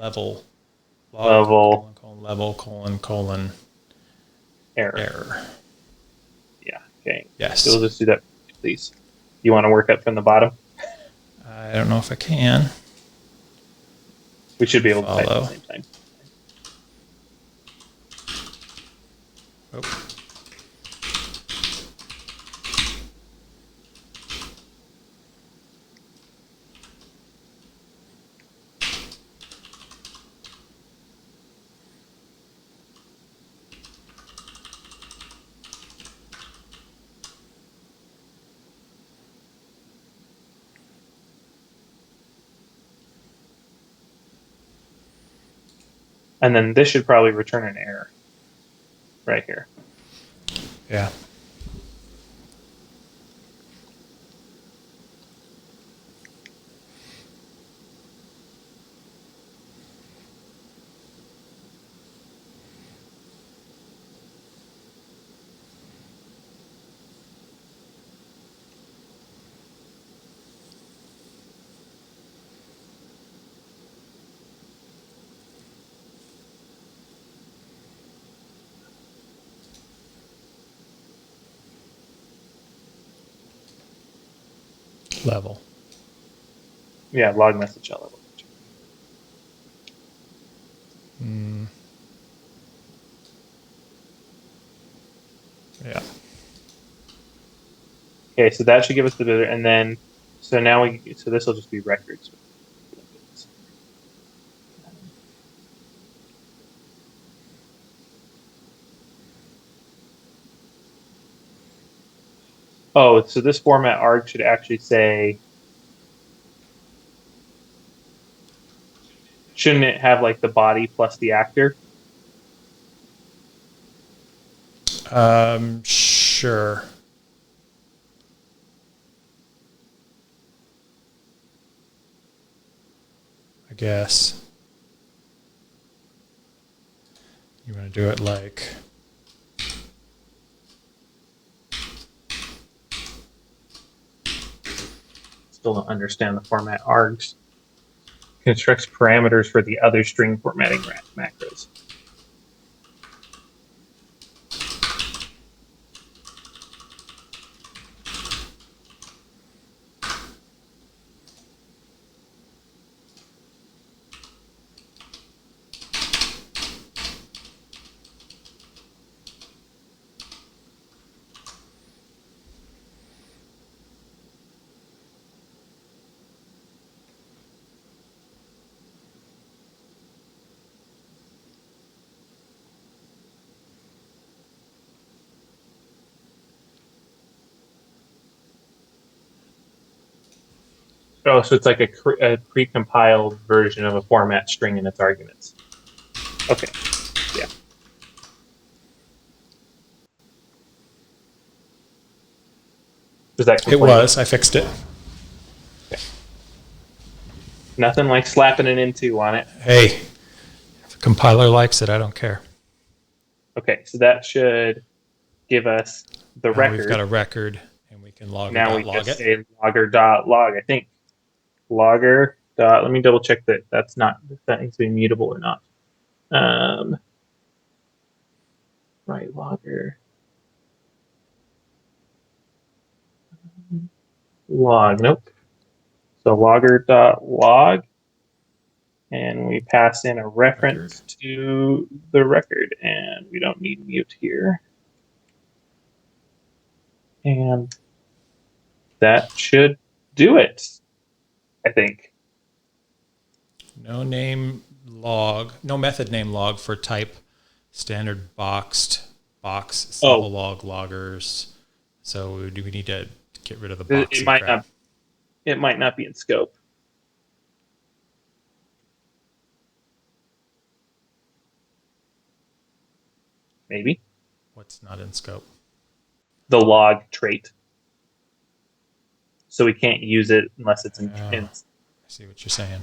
level level colon error. Yeah. Okay. Yes. So we'll just do that, please. You want to work up from the bottom? I don't know if I can. We should be able to type at the same time. Oh. And then this should probably return an error right here. Yeah. Level. Yeah, log message level. Yeah. Okay, so that should give us the bidder, and then so now so this will just be records. Oh, so this format arg should actually say, shouldn't it have like the body plus the actor? Sure. I guess. You want to do it like... Still don't understand the format args. Constructs parameters for the other string formatting macros. Oh, so it's like a pre-compiled version of a format string and its arguments. Okay, yeah. Was that It was. I fixed it. Okay. Nothing like slapping an into on it. Hey, if a compiler likes it, I don't care. Okay, so that should give us the record. We've got a record, and we can log now we log just it. say logger.log. I think logger. Let me double check that that needs to be mutable or not. Right, logger. Log. Nope. So logger.log, and we pass in a reference to the record, and we don't need mute here. And that should do it, I think. No name log, no method name log for type standard box simple log loggers. So do we need to get rid of the boxy crap? It might not be in scope. Maybe. What's not in scope? The log trait. So we can't use it unless it's in. I see what you're saying.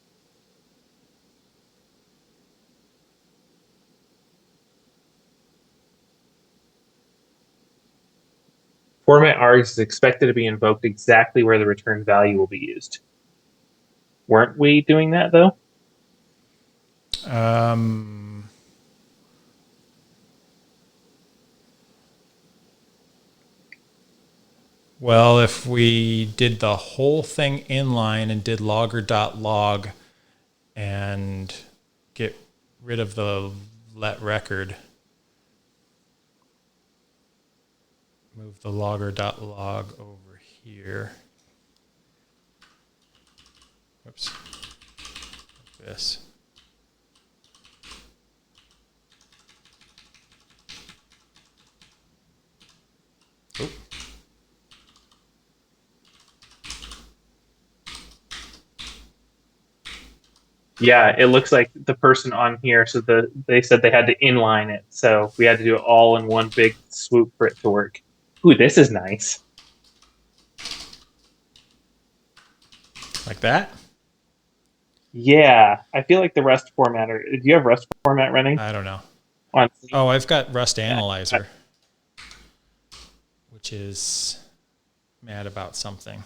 Format args is expected to be invoked exactly where the return value will be used. Weren't we doing that though? Well, if we did the whole thing inline and did logger.log and get rid of the let record, move the logger.log over here. Whoops. Like this. Oh. Yeah, it looks like the person on here, so they said they had to inline it, so we had to do it all in one big swoop for it to work. Ooh, this is nice. Like that? Yeah, I feel like the Rust formatter. Do you have Rust format running? I don't know. On Oh, I've got Rust Analyzer, which is mad about something.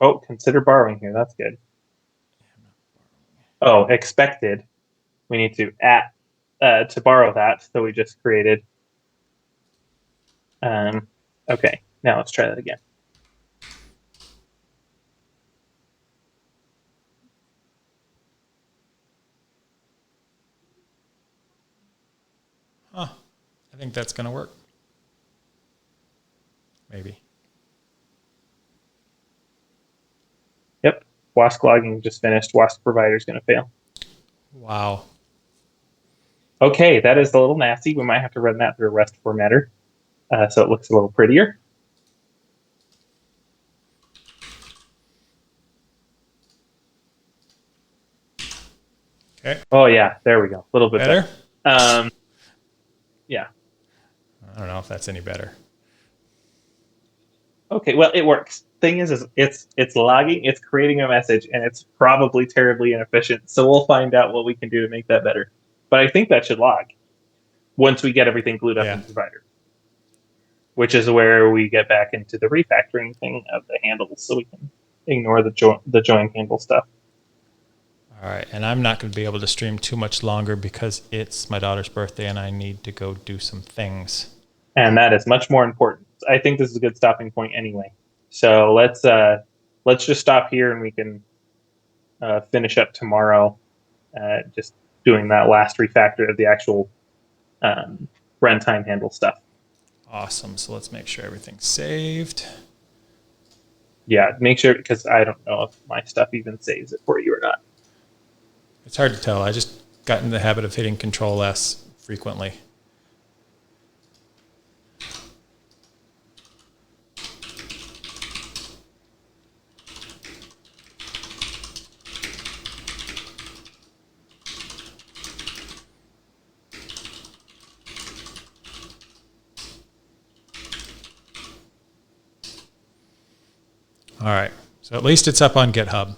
Oh, consider borrowing here. That's good. Oh, expected. We need to to borrow that that we just created. Okay, now let's try that again. Huh. I think that's going to work. Maybe. Yep. WASC logging just finished. WASC provider is going to fail. Wow. Okay, that is a little nasty. We might have to run that through a Rust formatter so it looks a little prettier. Okay. Oh, yeah. There we go. A little bit better. Yeah. I don't know if that's any better. Okay, well, it works. Thing is it's logging, it's creating a message, and it's probably terribly inefficient. So we'll find out what we can do to make that better. But I think that should log once we get everything glued up in the provider, which is where we get back into the refactoring thing of the handles, so we can ignore the join handle stuff. All right, and I'm not going to be able to stream too much longer because it's my daughter's birthday and I need to go do some things. And that is much more important. I think this is a good stopping point anyway. So let's just stop here and we can finish up tomorrow, just doing that last refactor of the actual runtime handle stuff. Awesome. So let's make sure everything's saved. Yeah, make sure, because I don't know if my stuff even saves it for you or not. It's hard to tell. I just got in the habit of hitting Control S frequently. All right, so at least it's up on GitHub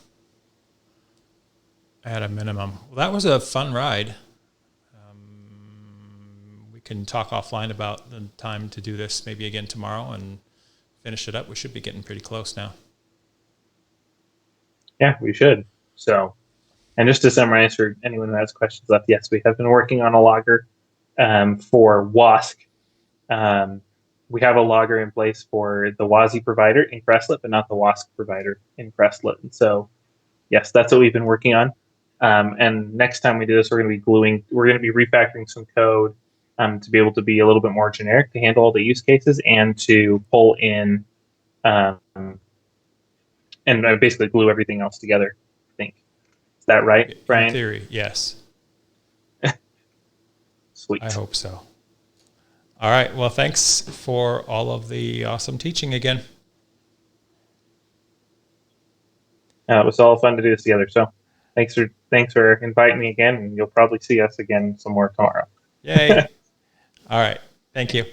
at a minimum. Well, that was a fun ride. We can talk offline about the time to do this maybe again tomorrow and finish it up. We should be getting pretty close now. Yeah, we should. So, and just to summarize for anyone who has questions left, yes, we have been working on a logger for WASC. We have a logger in place for the WASI provider in Krustlet, but not the WASC provider in Krustlet. And so, yes, that's what we've been working on. And next time we do this, we're going to be refactoring some code to be able to be a little bit more generic to handle all the use cases and to pull in and basically glue everything else together, I think. Is that right, Brian? In theory, yes. Sweet. I hope so. All right. Well, thanks for all of the awesome teaching again. It was all fun to do this together. So thanks for inviting me again, and you'll probably see us again some more tomorrow. Yay. All right. Thank you.